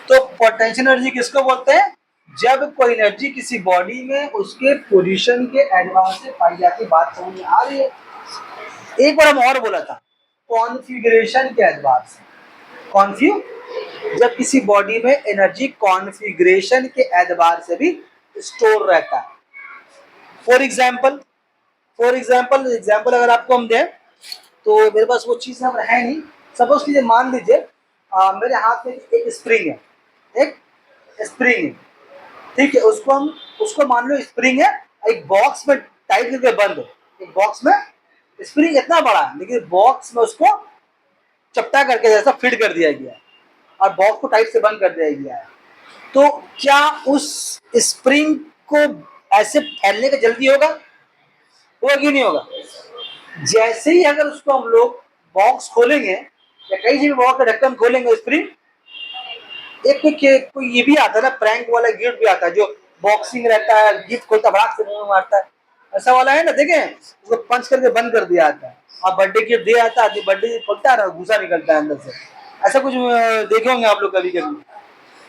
तो पोटेंशियल एनर्जी किसको बोलते हैं, जब कोई एनर्जी किसी बॉडी में उसके पोजीशन के एडवांस से पाई जाती, बात समझ में आ रही है। एक बार हम और बोला था, कॉन्फ़िगरेशन के एतबार से, जब किसी बॉडी में एनर्जी कॉन्फ़िगरेशन के एतबार से भी स्टोर रहता है। फॉर एग्जाम्पल एग्जाम्पल अगर आपको हम दें, तो मेरे पास वो चीज़ अब है नहीं। सपोज कीजिए, मान लीजिए मेरे हाथ में एक स्प्रिंग है, एक स्प्रिंग है, ठीक है, उसको मान लो स्प्रिंग है, एक बॉक्स में टाइट करके बंद है, एक बॉक्स में स्प्रिंग इतना बड़ा है, लेकिन बॉक्स में उसको चपटा करके जैसा फिट कर दिया गया है और बॉक्स को टाइट से बंद कर दिया गया है। तो क्या उस स्प्रिंग को ऐसे फैलने का जल्दी होगा कि नहीं होगा? जैसे ही अगर उसको हम लोग बॉक्स खोलेंगे या कहीं से भी बॉक्स का ढक्कन खोलेंगे, स्प्रिंग कोई ये भी आता है ना, प्रैंक वाला गिफ्ट भी आता है, जो बॉक्सिंग रहता है, गिफ्ट खोलता भाग से मुंह में मारता है, ऐसा वाला है ना, देखें उसको पंच करके बंद कर दिया आता है, और बर्थडे गिफ्ट दे आता है, बर्थडे खोलता है ना, घुसा निकलता है अंदर से, ऐसा कुछ देखे होंगे आप लोग कभी कभी।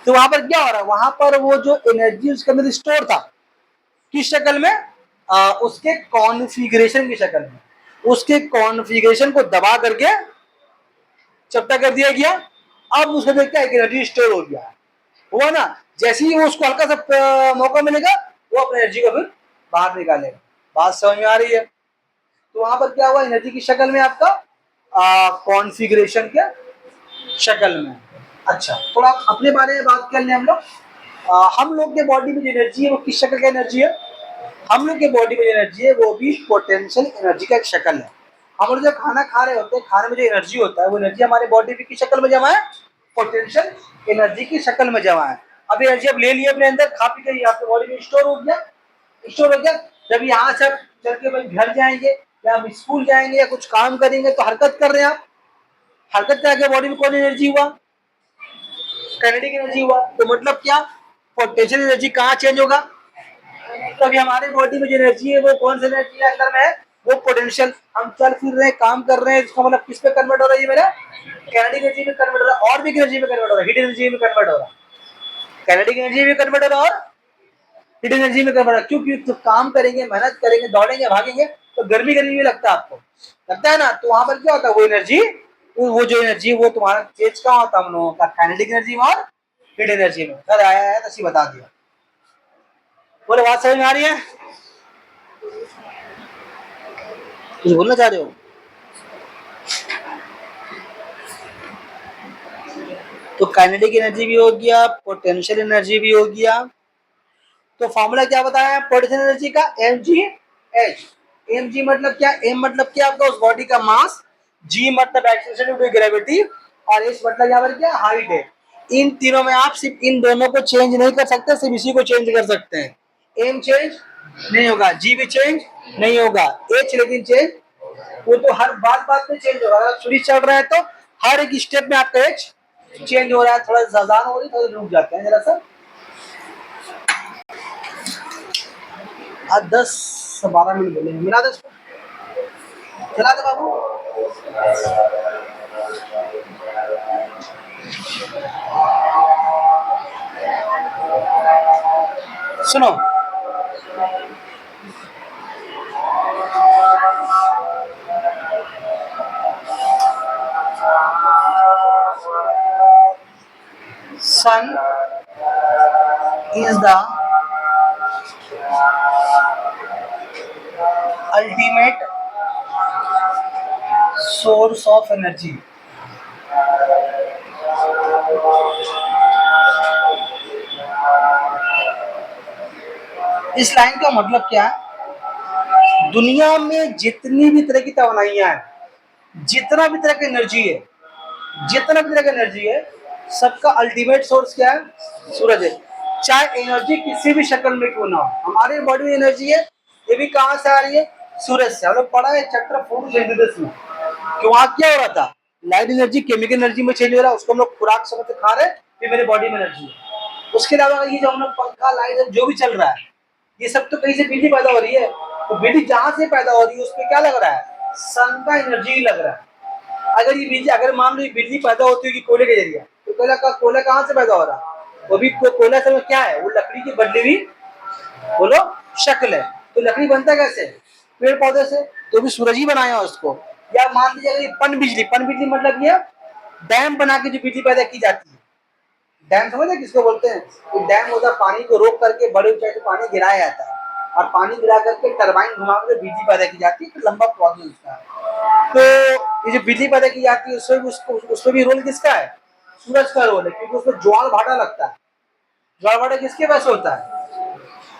तो वहां पर क्या हो रहा है, वहां पर वो जो एनर्जी उसके अंदर स्टोर था, किस शक्ल में, उसके कॉन्फ़िगरेशन की शक्ल में, उसके कॉन्फ़िगरेशन को दबा करके चपटा कर दिया गया। अब उसके अंदर क्या एनर्जी स्टोर हो गया, हुआ ना। जैसे ही वो उसको हल्का सा मौका मिलेगा, वो अपनी एनर्जी को फिर बाहर निकालेगा। बात समझ में आ रही है? तो वहां पर क्या हुआ, एनर्जी की शक्ल में आपका कॉन्फ़िगरेशन के शक्ल में। अच्छा, थोड़ा अपने बारे में बात कर लें हम लोग। हम लोग के बॉडी में जो एनर्जी है वो किस शक्ल की एनर्जी है, हम लोग के बॉडी में जो एनर्जी है वो भी पोटेंशियल एनर्जी का एक शक्ल है। हम लोग जब खाना खा रहे होते हैं, खाने में जो एनर्जी होता है वो एनर्जी हमारे बॉडी में किस शक्ल में जमा है, पोटेंशियल एनर्जी की शक्ल में जमा है। अब एनर्जी अब ले लिया अपने अंदर, खा पी के आपके बॉडी में स्टोर हो गया, स्टोर हो गया। जब यहाँ से आप चल के भाई घर जाएंगे या आप स्कूल जाएंगे या कुछ काम करेंगे, तो हरकत कर रहे हैं आप, हरकत करके बॉडी में कौन एनर्जी हुआ, काइनेटिक एनर्जी हुआ। तो मतलब क्या, पोटेंशियल एनर्जी कहाँ चेंज होगा, तो अभी हमारे बॉडी में जो एनर्जी है वो कौन सी एनर्जी है अंदर में है, वो पोटेंशियल। हम चल फिर रहे हैं, काम कर रहे हैं, इसका मतलब किस पे कन्वर्ट हो रहा है, ये मेरा काइनेटिक एनर्जी में कन्वर्ट हो रहा है, और भी एनर्जी में कन्वर्ट हो रहा है, हीट एनर्जी में कन्वर्ट हो रहा है, काइनेटिक एनर्जी में कन्वर्ट हो रहा है और हीट एनर्जी में कन्वर्ट हो रहा है। क्योंकि तो काम करेंगे, मेहनत करेंगे, दौड़ेंगे, भागेंगे, तो गर्मी गर्मी भी लगता है आपको, लगता है ना। तो वहां पर क्या होता है, वो एनर्जी, वो जो एनर्जी वो तुम्हारा चेंज कहाँ होता है, हम लोगों का काइनेटिक एनर्जी में और हीट एनर्जी में। सर आया है तो बता दिया, बोले बात समझ में आ रही है, कुछ बोलना चाह रहे हो? तो काइनेटिक एनर्जी भी हो गया, पोटेंशियल एनर्जी भी हो गया। तो फॉर्मूला क्या बताया पोटेंशियल एनर्जी का, mgh। mg मतलब क्या, m मतलब क्या आपका उस बॉडी का मास, g मतलब एक्सेलरेशन ड्यू टू ग्रेविटी, और h मतलब यहाँ पर क्या हाइट है। इन तीनों में आप सिर्फ इन दोनों को चेंज नहीं कर सकते, सिर्फ इसी को चेंज कर सकते हैं। m चेंज नहीं होगा, g भी चेंज नहीं होगा, h लेकिन चेंज वो तो हर बात बात में चेंज होगा। अगर स्विच चल रहा है तो हर एक स्टेप में आपका एज चेंज हो रहा है। थोड़ा जजान हो रही, थोड़ा रुक जाते हैं जरा सा। आज 10 से 12 मिनट बोले हैं, मिला दो इसको, चला दे बाबू। सुनो, sun is the ultimate source of energy. इस लाइन का मतलब क्या है? दुनिया में जितनी भी तरह की तवानाइयां हैं, जितना भी तरह की एनर्जी है, जितना भी तरह की एनर्जी है, सबका अल्टीमेट सोर्स क्या है? सूरज है। चाहे एनर्जी किसी भी शक्ल में क्यों ना हो, हमारी बॉडी में एनर्जी है, ये भी कहाँ से आ रही है? सूरज से। हम लोग पढ़ा है चैप्टर फोटोसिंथेसिस में कि वहाँ क्या हो रहा था, लाइट एनर्जी केमिकल एनर्जी में चेंज हो रहा है, उसको हम लोग खुराक समझ के खा रहे हैं, फिर मेरे बॉडी में एनर्जी है। उसके अलावा ये जो हम लोग पंखा लाइट जो भी चल रहा है, ये सब तो कहीं से बिजली पैदा हो रही है। तो बिजली जहां से पैदा हो रही है उसमें क्या लग रहा है? सन का एनर्जी लग रहा है। अगर ये बिजली, अगर मान लो ये बिजली पैदा होती होगी कोयले के जरिए, तो कोयला कहाँ से पैदा हो रहा है? वो भी कोयला से क्या है? वो लकड़ी की बदली हुई, बोलो, शक्ल है। तो लकड़ी बनता कैसे? पेड़ पौधे से। तो भी सूरज ही बनाया उसको। या मान लीजिए अगर ये पन बिजली मतलब ये डैम बना के जो बिजली पैदा की जाती है। डैम समझते हैं किसको बोलते हैं? तो डैम होता है पानी को रोक करके बड़े ऊंचाई से पानी गिराया जाता है, और पानी गिरा करके टरबाइन घुमा कर बिजली पैदा की जाती है। तो लंबा प्रोसेस उसका है। तो ये जो बिजली पैदा की जाती है उसमें भी रोल किसका है? सूरज का रोल है, क्योंकि उसमें ज्वाल भाटा लगता है। ज्वाल भाटा किसके वजह से होता है?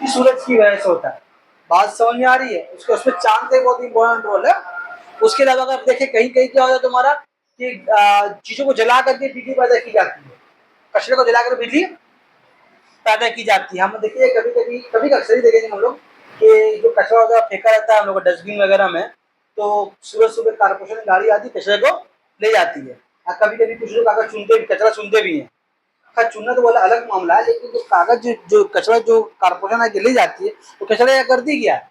कि सूरज की वजह से होता है। बात समझ में आ रही है? उसमें चांद का बहुत इंपॉर्टेंट रोल है। उसके अलावा अगर देखें कहीं कहीं क्या होता है तुम्हारा कि चीजों को जला करके बिजली पैदा की जाती है, कचरे को जला कर बिजली पैदा की जाती है। हम देखिए कभी कभी कभी अक्सर ही देखेंगे हम लोग कि जो कचरा वगैरह फेंका रहता है हम लोग डस्टबिन वगैरह में, तो सुबह सुबह कारपोरेशन गाड़ी आती है, कचरे को ले जाती है। और कभी कभी कुछ लोग कागज चुनते भी, कचरा चुनते भी हैं। खैर चुनना तो वाला अलग मामला है, लेकिन जो कागज जो कचरा जो कारपोरेशन आके ले जाती है, तो कचरा क्या करती क्या है?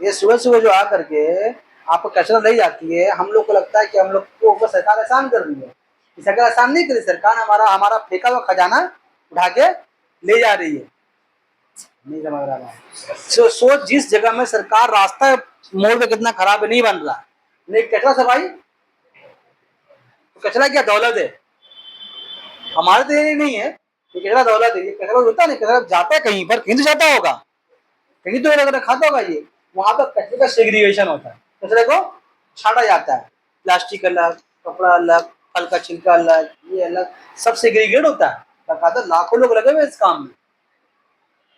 ये सुबह सुबह जो आ करके आपको कचरा ले जाती है, हम लोग को लगता है कि हम लोग को ऊपर सरकार एहसान कर रही है। सरकार एहसान नहीं करी, सरकार हमारा हमारा फेंका हुआ खजाना उठा के ले जा रही है। नहीं समझ रहा है। सोच, जिस जगह में सरकार रास्ता मोड़ पे कितना खराब है, नहीं बन रहा, लेकिन कचरा सफाई, तो कचरा क्या दौलत है? हमारे तो ये नहीं है, ये कचरा दौलत है। ये कचरा होता नहीं, कचरा जाता है कहीं पर, कहीं तो जाता होगा, कहीं तो अगर खाता होगा ये, वहां पर कचरे का सेग्रीगेशन होता है। कचरे को छांटा जाता है, प्लास्टिक अलग, कपड़ा अलग, फल का छिलका अलग, ये अलग, सब सेग्रीगेट होता है। बकायदा लाखों लोग लगे हुए इस काम में।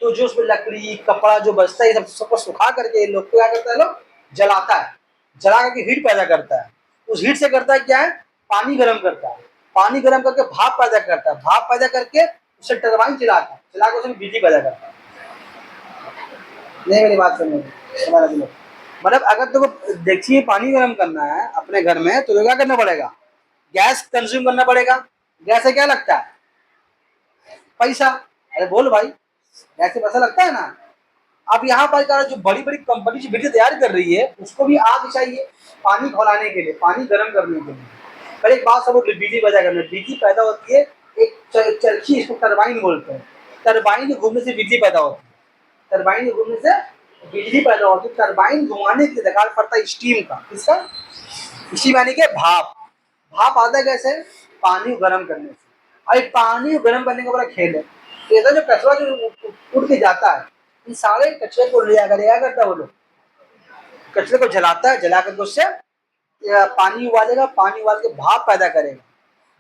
तो जो उसमें लकड़ी कपड़ा जो बचता है, सब सबको सुखा करके लोग क्या करता है, लोग जलाता है, जला करके हीट पैदा करता है। उस हीट से करता है क्या है? पानी गर्म करता है, पानी गर्म करके भाप पैदा करता है, भाप पैदा करके उससे टरबाइन चलाता है, चला के उसमें बिजली पैदा करता है। नहीं मेरी बात सुनिए, हमारा दिलो, मतलब अगर तुमको देखिए पानी गर्म करना है अपने घर में, तो क्या करना पड़ेगा? गैस कंज्यूम करना पड़ेगा। गैस से क्या लगता है? पैसा। अरे बोल भाई, गैस से पैसा लगता है ना। अब यहाँ पर क्या, जो बड़ी बड़ी कंपनी जो बिजली तैयार कर रही है, उसको भी आग चाहिए पानी खौलाने के लिए, पानी गर्म करने के लिए। पर एक बात सब बिजली पैदा करने, बिजली पैदा होती है एक चरखी, इसको टरबाइन बोलते हैं। टरबाइन घूमने से बिजली पैदा होती है, टरबाइन घूमने से बिजली पैदा होती है। टरबाइन घुमाने के लिए दरकार पड़ता है स्टीम का। किसका? स्टीम यानी कि भाप। भाप आता है कैसे? पानी को गर्म करने से। अरे पानी को गर्म करने का बड़ा खेल है। ऐसा जो कचरा जो उड़ के जाता है, इन सारे कचरे को ले आकर क्या करता है वो लोग? कचरे को जलाता है, जला करके उससे पानी उबालेगा, पानी उबाल के भाप पैदा करेगा,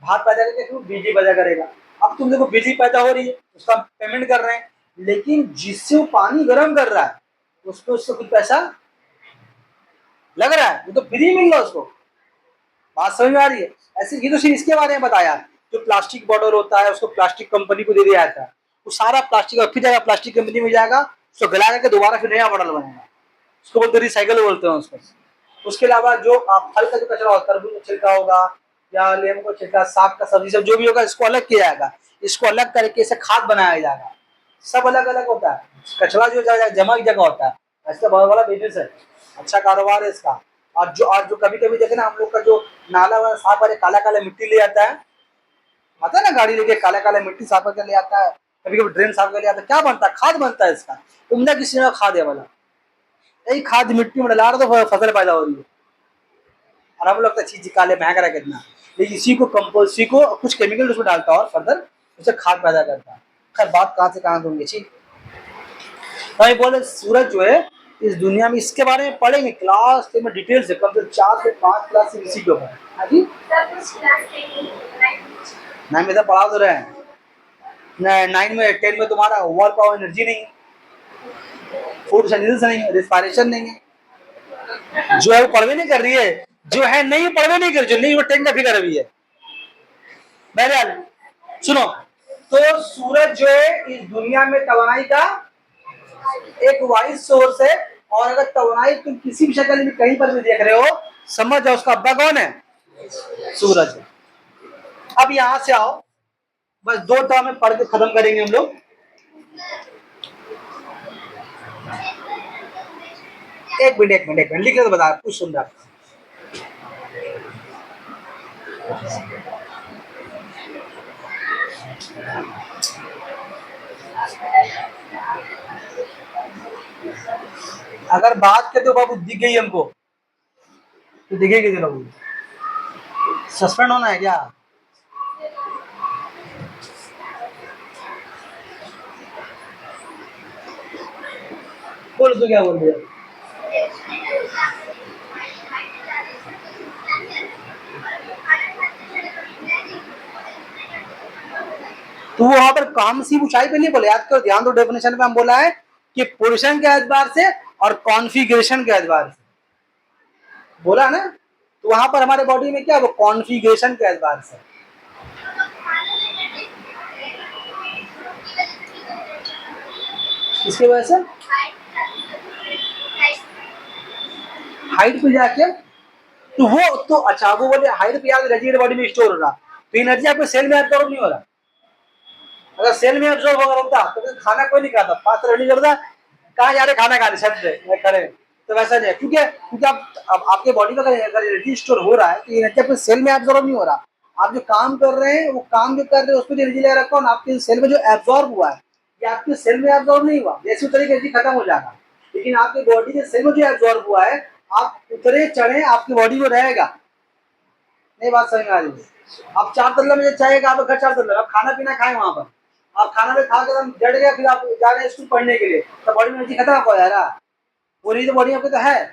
भाप पैदा करके फिर बिजली पैदा करेगा। अब तुम देखो बिजली पैदा हो रही है, उसका पेमेंट कर रहे हैं, लेकिन जिससे वो पानी गर्म कर रहा है उसको उससे कुछ पैसा लग रहा है, वो तो फ्री मिल रहा है उसको। बात समझ में आ रही है? ऐसे ये तो सिर्फ इसके बारे में बताया। जो प्लास्टिक बॉटल होता है उसको प्लास्टिक कंपनी को दे दिया जाता है, वो सारा प्लास्टिक फिर जाएगा प्लास्टिक कंपनी में जाएगा, उसको गला करके दोबारा फिर नया बॉटल बनेगा। उसको बोलते रिसाइकल बोलते हैं उसको। उसके अलावा जो आप फल का जो कचरा होता है, तरबूज का छिलका होगा या लेमू का छिलका, साग का सब्जी सब जो भी होगा, इसको अलग किया जाएगा, इसको अलग करके इसे खाद बनाया जाएगा। सब अलग अलग होता है, कचरा जो जमा की जगह होता है। इसका बहुत बड़ा बिजनेस है, अच्छा कारोबार है इसका। और जो कभी कभी देखे ना, हम लोग का जो नाला वाला साफ वाले काला काला मिट्टी ले आता है ना, गाड़ी लेके काला काला मिट्टी साफ करके ले आता है, कभी कभी ड्रेन साफ करके ले आता है, क्या बनता है, खाद बनता है इसका। उम्दा किसी ने खाद है वाला, यही खाद मिट्टी में डला रहा तो फसल पैदा हो रही है। और हम लोग तो चीज काले महंग रहा है कितना, लेकिन इसी को कंपोस्ट, इसी को कुछ केमिकल उसमें डालता है और फर्दर उसे खाद पैदा करता है। खैर बात कहाँ से कहाँ दूंगी ठीक। भाई बोले सूरज जो है इस दुनिया में, इसके बारे में पढ़ेंगे क्लास में डिटेल से, कम से 4 से 5 क्लास इसी के ऊपर। हाँ जी, 9 में तो पढ़ा तो रहे हैं, 9 में 10 में तुम्हारा वर्क और एनर्जी नहीं है, फूड सिंथेसिस नहीं है, रेस्पिरेशन नहीं है, जो है वो पढ़वे नहीं कर रही है, जो है नहीं पढ़वे नहीं कर, जो नहीं वो 10 का फिगर अभी है। बहरहाल सुनो, तो सूरज जो है इस दुनिया में तवानाई का एक वाइड सोर्स है, और अगर तवानाई तुम किसी भी शक्ल में कहीं पर भी देख रहे हो, समझ जाओ उसका अब्बा कौन है, सूरज। अब यहां से आओ, बस 2 टर्म में पढ़ के खत्म करेंगे हम लोग। एक मिनट लिख के तो बता, कुछ सुन रहा। अगर बात के तो बाबू दिख गई हमको, तो दिखेगी तो बाबू, सस्पेंड होना है क्या? बोल तो क्या बोल दिया? तो वो वहां पर काम सी ऊंचाई पे नहीं बोले, याद करो, ध्यान दो, डेफिनेशन पे हम बोला है कि पोजीशन के एतबार से और कॉन्फ़िगरेशन के एतबार से बोला ना, तो वहां पर हमारे बॉडी में क्या है, वो कॉन्फ़िगरेशन के एतबार से। इसकी वजह से हाइट पे जाके, तो वो तो अच्छा, वो बोले हाइट पे जाके एनर्जी बॉडी में स्टोर हो रहा, तो एनर्जी आपके सेल में एब्जॉर्ब नहीं हो रहा। अगर सेल में एब्जॉर्ब होता तो फिर खाना कोई नहीं खाता, फास्ट रेडी करता, कहाँ जा रहे खाना खाने, छत पे खड़े, तो वैसा नहीं है, क्योंकि अब आपके बॉडी में अगर एनर्जी स्टोर हो रहा है, तो एनर्जी आपके सेल में एब्जॉर्ब नहीं हो रहा। आप जो काम कर रहे हैं, वो काम जो कर रहे हैं उस पर एनर्जी ले रखा हो, आपके सेल में जो एब्जॉर्ब हुआ है, ये आपके सेल में एब्जॉर्ब नहीं हुआ, जैसे उतरे एनर्जी खत्म हो जाएगा। लेकिन आपकी बॉडी के सेल में जो एब्जॉर्ब हुआ है, आप उतरे चढ़े आपकी बॉडी में रहेगा। नहीं बात समझ में आ रही है? आप 4 तल्ला में चाहेगा, आप घर 4 तल्ला, आप खाना पीना खाए वहां पर, आप खाना में खा के जड़ गया, फिर आप जा रहे हैं स्कूल पढ़ने के लिए, तो बॉडी में एनर्जी खत्म हो जा रहा, वो नहीं तो बॉडी आपके तो है,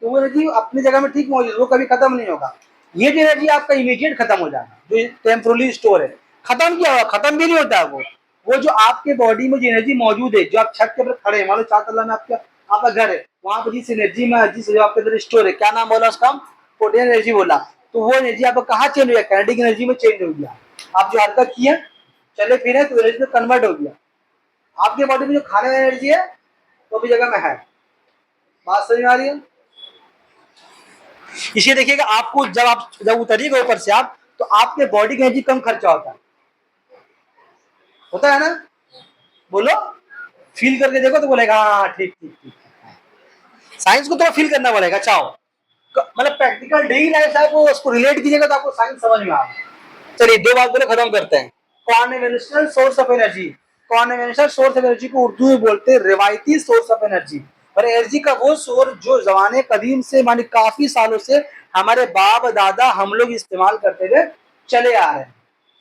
तो वो एनर्जी अपनी जगह में ठीक मौजूद, वो कभी खत्म नहीं होगा। ये जो एनर्जी आपका इमीडिएट खत्म हो जाएगा, जो टेम्पोरली स्टोर है, खत्म क्या होगा, खत्म भी नहीं होता है वो जो आपके बॉडी में जो एनर्जी मौजूद है, जो आप छत के ऊपर खड़े हैं, मान लो 4 तल्ला में आपका घर है, वहां पर जिस एनर्जी में जिस जो आपके अंदर स्टोर है, क्या नाम बोला उसका, पोटेंशियल एनर्जी बोला, तो वो एनर्जी आपको कहाँ चेंज हो गया, काइनेटिक एनर्जी में चेंज हो गया। आप जो हरकत किए, चले फिरे, तो एनर्जी में कन्वर्ट हो गया। आपके बॉडी में जो खाने वाली एनर्जी है वो भी जगह में है। बात समझ में आ रही है? इसे देखिएगा, आपको जब उतरिएगा ऊपर से आप, तो आपके बॉडी की एनर्जी कम खर्चा होता है ना? बोलो, फील करके देखो तो बोलेगा हाँ ठीक ठीक ठीक। साइंस को थोड़ा फील करना पड़ेगा, चाहो मतलब प्रैक्टिकल डेली लाइफ से आपको उसको रिलेट कीजिएगा तो आपको साइंस समझ में आएगा। चलिए 2 बात बोले खत्म करते हैं। Conventional source of energy, conventional source of energy को उर्दू में बोलते हैं रिवायती सोर्स ऑफ एनर्जी। और एनर्जी का वो सोर्स जो जमाने कदीम से, माने काफी सालों से हमारे बाप दादा हम लोग इस्तेमाल करते हुए चले आ रहे हैं।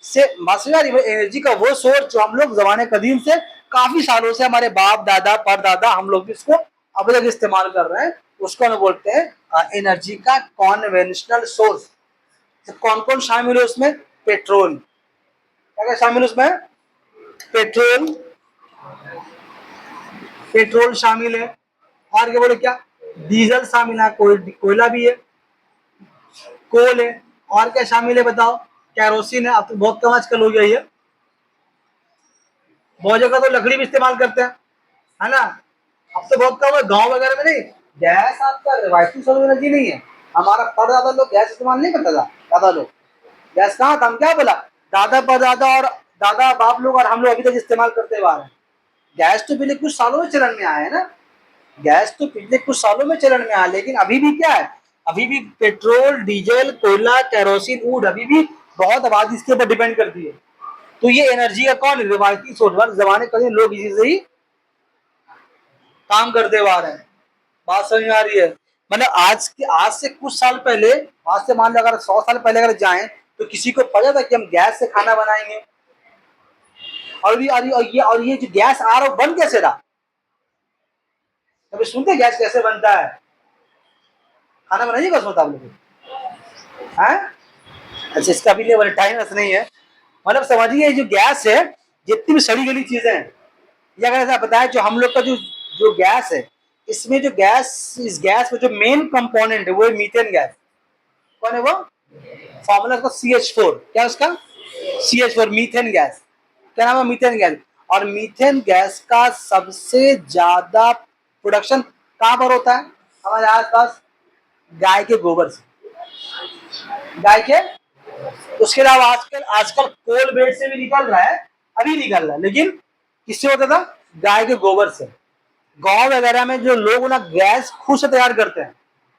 से एनर्जी का वो सोर्स जो हम लोग जमाने कदीम से काफी सालों से, हमारे बाप दादा परदादा हम लोग इसको अब तक इस्तेमाल कर रहे हैं, उसको हम बोलते हैं एनर्जी का कॉन्वेंशनल सोर्स। तो कौन कौन शामिल है उसमें? पेट्रोल, क्या शामिल उसमें? पेट्रोल शामिल है, और क्या बोले, क्या डीजल शामिल है, कोयला भी है, कोल है, और क्या शामिल है बताओ? कैरोसिन है। अब तो बहुत कम आजकल हो गया ये, बहुत जगह तो लकड़ी भी इस्तेमाल करते हैं, है ना? अब तो बहुत कम है, गांव वगैरह में नहीं, गैस आपका रिवायती सोर्स एनर्जी नहीं है। हमारा परदादा लोग गैस इस्तेमाल नहीं करता था, दादा लोग गैस कहाँ था, हम क्या बोला, दादा परदादा और दादा बाप लोग और हम लोग अभी तक इस्तेमाल करते हुए आ रहे हैं। गैस तो पिछले कुछ सालों में चलन में आया है ना, गैस तो पिछले कुछ सालों में चलन में आया, लेकिन अभी भी क्या है, अभी भी पेट्रोल, डीजल, कोयला, केरोसिन, ऊड अभी भी बहुत आबादी इसके ऊपर डिपेंड करती है। तो ये एनर्जी का कौन रिवायती सोर्स, जमाने कभी लोग इसी से ही काम करते हुए आ रहे हैं। बात समझ में आ रही है? मतलब आज से कुछ साल पहले, आज से मान लो अगर 100 साल पहले अगर जाएं तो किसी को पता था कि हम गैस से खाना बनाएंगे? और ये जो गैस आ रहा है बन कैसे रहा? कभी सुनते गैस कैसे बनता है? खाना बनाइए कैसे होता आप लोग? हैं? अच्छा, इसका भी लेवल टाइम नहीं है। मतलब समझिए ये जो गैस है, जितनी भी सड़ी गली चीजें हैं, ये अगर ऐसा बताया जो हम लोग का जो जो गैस है, इसमें जो गैस, इस गैस में जो मेन कंपोनेंट है वो है मीथेन गैस। कौन है वो? फॉर्मूला उसका CH4, क्या उसका? CH4, methane gas. क्या नाम है? Methane gas. और मीथेन गैस का सबसे ज्यादा प्रोडक्शन कहाँ पर होता है? हमारे आसपास, गाय के गोबर से, गाय के। उसके अलावा आजकल आजकल कोल बेड से भी निकल रहा है, अभी निकल रहा है, लेकिन किससे होता था? गाय के गोबर से। गांव वगैरह में जो लोग ना गैस खुद से तैयार करते हैं,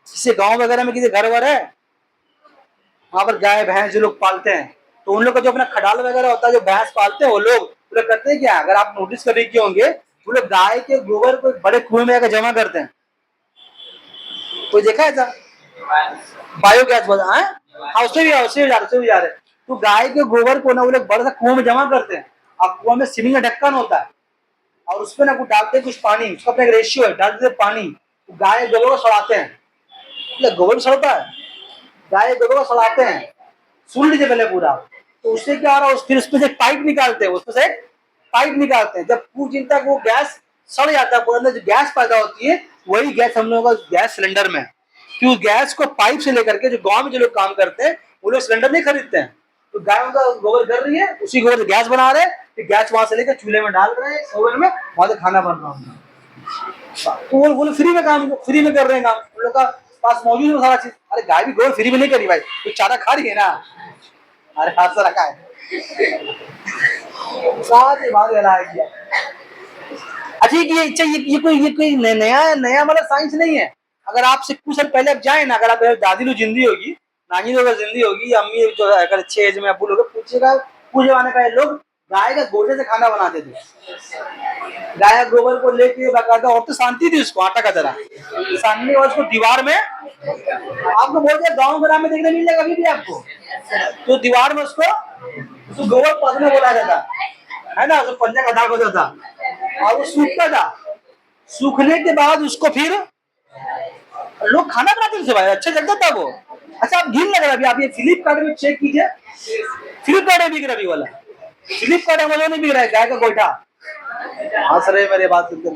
जैसे गांव वगैरह में किसी घर वर है, वहां पर गाय भैंस जो लोग पालते हैं, तो उन लोग का जो अपना खटाल वगैरह होता है, जो भैंस पालते हैं वो लोग करते हैं क्या, अगर आप नोटिस कर रहे होंगे, वो लोग गाय के गोबर को बड़े कुएं में आकर जमा करते हैं। कोई देखा है ऐसा? बायोगैस बोला है। हाँ, उससे भी जा रहे। तो गाय के गोबर को ना वो लोग बड़ा सा कुआं में जमा करते हैं, और कुआं में सीमेंट का ढक्कन होता है, और उसपे ना कुछ डालते हैं, कुछ पानी, उसका अपना एक रेशियो है, डालते हैं पानी, तो गाय गोबर को सड़ाते हैं। गोबर सड़ता है, गाय गोबर को सड़ाते हैं, सुन लीजिए पहले पूरा। तो उससे क्या हो रहा है, फिर उसमें से एक पाइप निकालते हैं, उसमें से एक पाइप निकालते हैं, जब पूरी दिन तक वो गैस सड़ जाता है, अंदर जो गैस पैदा होती है वही गैस हम लोगों का गैस सिलेंडर में है। कि उस गैस को पाइप से लेकर के, जो गांव में जो लोग काम करते हैं वो लोग सिलेंडर नहीं खरीदते हैं, तो गाय उनका गोबर कर रही है, उसी गोबर से गैस बना रहे हैं, फिर गैस वहां से लेकर चूल्हे में डाल रहे हैं, ओवन में, वहां से खाना बन रहा है। तो वो लोग फ्री में कर रहे हैं काम, उन लोग का पास मौजूद है सारा चीज। अरे गाय भी गोबर फ्री में नहीं करी भाई, तो चारा खा रही है ना, अरे हाथ से रखा है साथ ही बात किया। अच्छा, ये कोई नया मतलब साइंस नहीं है। अगर आपसे कुछ साल पहले आप जाए ना, अगर आप दादी लोग जिंदी होगी, नानी लोग जिंदी होगी, अम्मी जो अगर अच्छे एज में अबू लोग पूछेगा, पूछ जमाने का लोग गाय का गोबर से खाना बनाते थे। गाय गोबर को लेके बाकायदा, और तो शांति थी उसको आटा का तरह सानने, और उसको दीवार में, आपको बोलते गाँव ग्राम में देखने मिल जाएगा अभी भी आपको, तो दीवार में उसको गोबर पदने बोला जाता है ना, उसको पंजा का दाग होता था, और वो सूखता था, सूखने के बाद उसको फिर लोग खाना बनाते थे भाई, अच्छा लगता था वो। अच्छा, आप घिन लग रहा है, आप ये फ्लिपकार्ट में चेक कीजिए, फ्लिपकार्ट में बिक रहा है वाला, फ्लिपकार्ट अमेजोन में बिक रहा है गाय का गोइठा। हंस रहे मेरे बात सुनकर,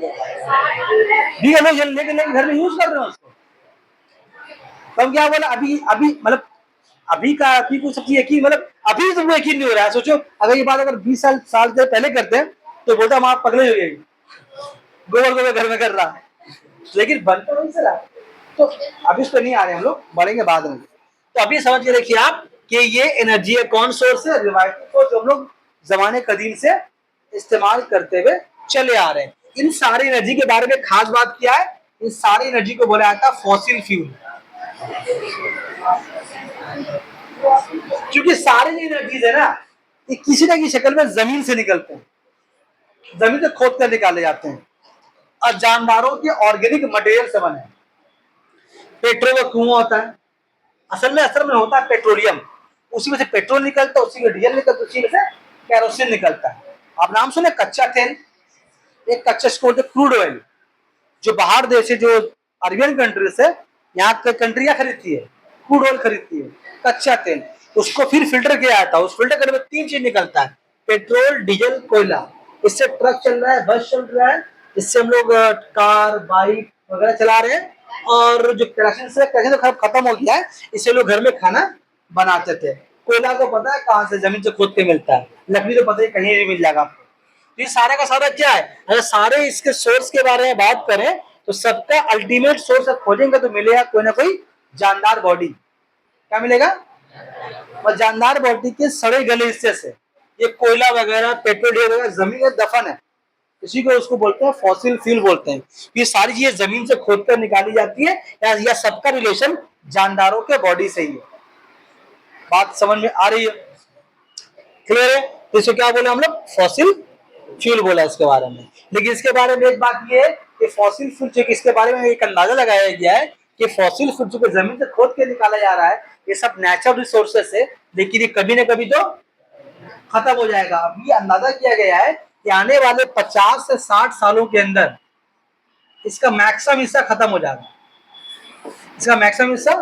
लोग लेके घर में यूज कर रहे हैं उसको। तब क्या बोला, अभी अभी मतलब अभी का अभी को सबकी यकीन, मतलब अभी तुमको यकीन नहीं हो रहा है। सोचो अगर ये बात अगर 20 साल से पहले करते हैं तो बोलता हम आप पगले हो गए, गोबर गोबर घर में कर रहा, लेकिन बनता वही से रहा। तो अभी उस पर नहीं आ रहे हम लोग, बढ़ेंगे बाद में। तो अभी समझ के देखिए आप कि ये एनर्जी है कौन सोर्स है, रिवाइवल को, जो हम लोग जमाने कदीम से इस्तेमाल करते हुए चले आ रहे हैं। इन सारी एनर्जी के बारे में खास बात क्या है, इन सारी एनर्जी को बोला जाता है फॉसिल फ्यूल। क्योंकि सारे जो एनर्जीज है ना, ये किसी ना किसी शक्ल में जमीन से निकलते हैं, जमीन से खोद कर निकाले जाते हैं, और जानदारों के ऑर्गेनिक मटेरियल से बने। पेट्रोल का कुआं होता है, असल में होता है पेट्रोलियम, उसी में से पेट्रोल निकलता है, उसी में डीजल निकलता है, उसी में से कैरोसिन निकलता है। आप नाम सुने कच्चा तेल, एक कच्चा क्रूड ऑयल, जो बाहर देश से, जो अरबियन कंट्री से यहाँ कंट्रियां खरीदती है, क्रूड ऑयल खरीदती है, कच्चा तेल, उसको फिर फिल्टर किया जाता है। उस फिल्टर करने में 3 चीज निकलता है, पेट्रोल, डीजल, कोयला। इससे ट्रक चल रहा है, बस चल रहा है, इससे हम लोग कार, बाइक वगैरह चला रहे हैं। और जो केरोसिन तो खत्म हो गया है, इससे लोग घर में खाना बनाते थे। कोयला को पता है कहाँ से, जमीन से खोद के मिलता है। लकड़ी तो पता है कहीं भी मिल जाएगा आपको। ये सारा का सारा क्या है, अगर सारे इसके सोर्स के बारे में बात करें तो सबका अल्टीमेट सोर्स खोजेंगे तो मिलेगा कोई ना कोई जानदार बॉडी। क्या मिलेगा? और जानदार बॉडी के सड़े गले हिस्से से, ये कोयला वगैरह पेट्रोल वगैरह जमीन में दफन है, इसी को उसको बोलते हैं फॉसिल फ्यूल बोलते हैं। ये सारी चीजें जमीन से खोद कर निकाली जाती है, या सबका रिलेशन जानदारों के बॉडी से ही है। बात समझ में आ रही है? क्लियर है? तो इसे क्या बोले हम लोग? फॉसिल फ्यूल बोला इसके बारे में। लेकिन इसके बारे में एक बात ये है कि फॉसिल फ्यूल जो इसके बारे में एक अंदाजा लगाया गया है कि फॉसिल फ्यूल जो जमीन से खोद के निकाला जा रहा है, ये सब नेचुरल रिसोर्सेस है, लेकिन ये कभी ना कभी तो खत्म हो जाएगा। अब ये अंदाजा किया गया है कि आने वाले 50 से 60 सालों के अंदर इसका मैक्सिमम हिस्सा खत्म हो जाएगा। इसका मैक्सिमम हिस्सा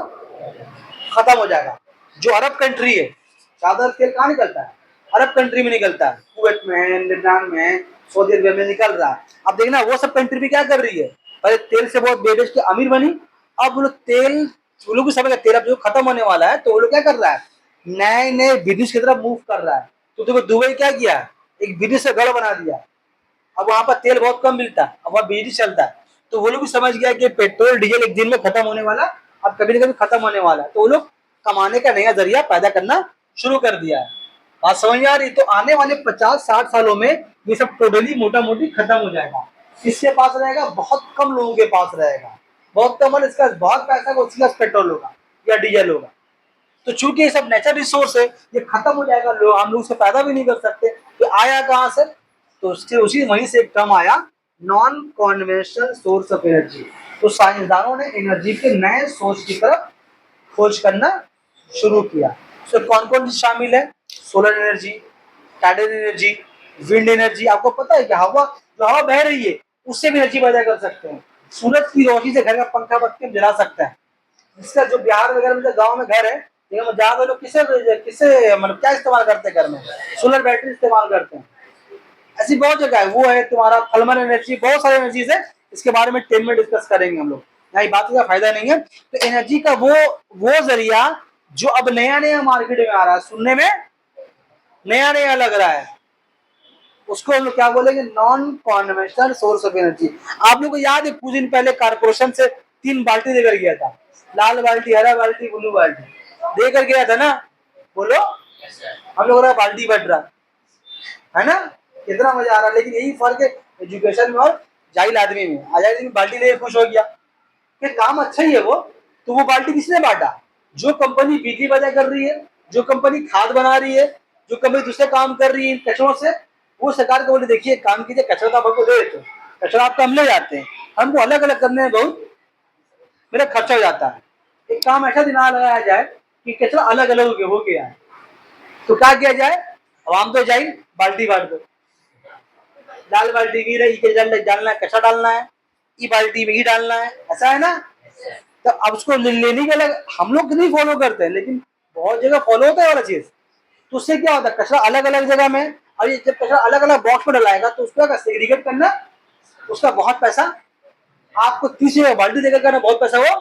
खत्म हो जाएगा। जो अरब कंट्री है, ज्यादा तेल कहाँ निकलता है? अरब कंट्री में निकलता है, कुवैत में, लेबनान में, सऊदी अरब में निकल रहा है। अब देखना वो सब कंट्री भी क्या कर रही है, पहले तेल से बहुत बेच के अमीर बनी, अब वो लोग तेल, वो लोग भी समझ तेल अब जो खत्म होने वाला है, तो वो लोग क्या कर रहा है, नए नए बिजनेस की तरफ मूव कर रहा है। तो देखो दुबई क्या किया, एक बिजनेस से गढ़ बना दिया। अब वहां पर तेल बहुत कम मिलता है, अब वहाँ बिजनेस चलता है। तो वो लोग भी समझ गया कि पेट्रोल डीजल एक दिन में खत्म होने वाला, अब कभी ना कभी खत्म होने वाला है, तो वो लोग कमाने का नया जरिया पैदा करना शुरू कर दिया है। बात समझ आ रही? तो आने वाले 50-60 सालों में ये सब टोटली मोटा मोटी खत्म हो जाएगा। किसके पास रहेगा? बहुत कम लोगों के पास रहेगा। बहुत कम, और इसका बहुत पैसा उसके पास पेट्रोल होगा या डीजल होगा। तो चूंकि ये सब नेचुरल रिसोर्स है, ये खत्म हो जाएगा, लोग हम लोग उसे पैदा भी नहीं कर सकते। तो आया कहाँ से? तो उसके उसी वहीं से एक टर्म आया, non conventional source of energy. तो साइंसदानों ने एनर्जी के नए सोर्स की तरफ खोज करना शुरू किया। तो कौन कौन सी शामिल है? Solar energy, tidal energy, wind energy. आपको पता है कि हवा, जो हवा बह रही है उससे भी एनर्जी पैदा कर सकते हैं। सूरज की रोशनी से घर का पंखा बत्ती के जला सकता है। इसका जो बिहार वगैरह में जो गाँव में घर है, ज्यादा लोग किसे किसे मतलब क्या इस्तेमाल करते हैं घर में? सोलर बैटरी इस्तेमाल करते हैं। ऐसी बहुत जगह है, वो है तुम्हारा थर्मल एनर्जी, बहुत सारी एनर्जीज है। इसके बारे में 10 में डिस्कस करेंगे हम लोग, यहाँ बात का फायदा नहीं है। तो एनर्जी का वो जरिया जो अब नया नया मार्केट में आ रहा है, सुनने में नया नया लग रहा है, उसको हम लोग क्या बोलेंगे? Non conventional source of energy. आप लोग को याद है कुछ दिन पहले कारपोरेशन से 3 बाल्टी देकर गया था, लाल बाल्टी, हरा बाल्टी, ब्लू बाल्टी देकर गया था ना? बोलो, हम लोग बाल्टी बढ़ रहा है ना? कितना मजा आ रहा है। लेकिन यही फर्क है एजुकेशन में और जाहिल आदमी में। आजादी आदमी बाल्टी लेके खुश हो गया कि काम अच्छा ही है वो, तो वो बाल्टी किसने बांटा? जो कंपनी बिजली पैदा कर रही है, जो कंपनी खाद बना रही है, जो कंपनी दूसरे काम कर रही है कचरों से, वो सरकार को बोले देखिए काम कीजिए, कचरा तो आप हमको दे देते, कचरा आप हम ले जाते हैं, हमको अलग अलग करने में बहुत मेरा खर्चा हो जाता है। एक काम ऐसा दिमाग लगाया जाए कि कचरा अलग अलग हो गया है, तो क्या किया जाए? आवाम तो जाए बाल्टी बांट दो, लाल बाल्टी में रही डालना है, कचरा डालना है, ई बाल्टी में ही डालना है, ऐसा है ना? तो अब उसको लेने के अलग हम लोग नहीं फॉलो करते हैं, लेकिन बहुत जगह फॉलो होता है वाला चीज। तो उससे क्या होता है, कचरा अलग अलग जगह में, और ये जब कचरा अलग अलग बॉक्स में डलाएगा तो उसका सेग्रीगेट करना, उसका बहुत पैसा आपको 30 रुपये बाल्टी देकर करना, बहुत पैसा वो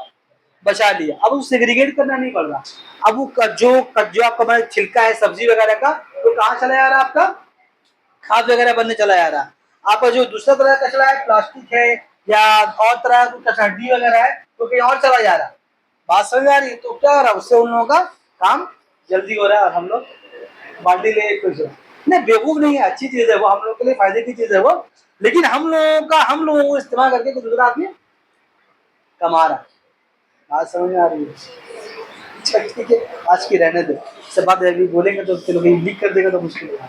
बचा लिया। अब उसे सेग्रीगेट करना नहीं पड़ रहा। अब वो जो आपका छिलका है सब्जी वगैरह का, वो कहाँ चला जा रहा है? आपका खाद वगैरह बनने चला जा रहा है। आपका जो दूसरा तरह का कचरा है, प्लास्टिक है या और तरह का कचरा वगैरह है, तो कहीं और चला जा रहा है। बात समझ आ रही है? तो क्या हो रहा है, उससे उन लोगों का काम जल्दी हो रहा है और हम लोग बाल्टी ले खुश हो। नहीं, बेवकूफ नहीं है, अच्छी चीज है वो, हम लोग के लिए फायदे की चीज है वो। लेकिन हम लोगों को इस्तेमाल करके कुछ दूसरा आदमी कमा रहा है। बात समझ में आ रही है? अच्छा ठीक है, आज की रहने दो, सब बात अभी बोलेंगे तो चलो लीक कर देगा तो मुश्किल होगा।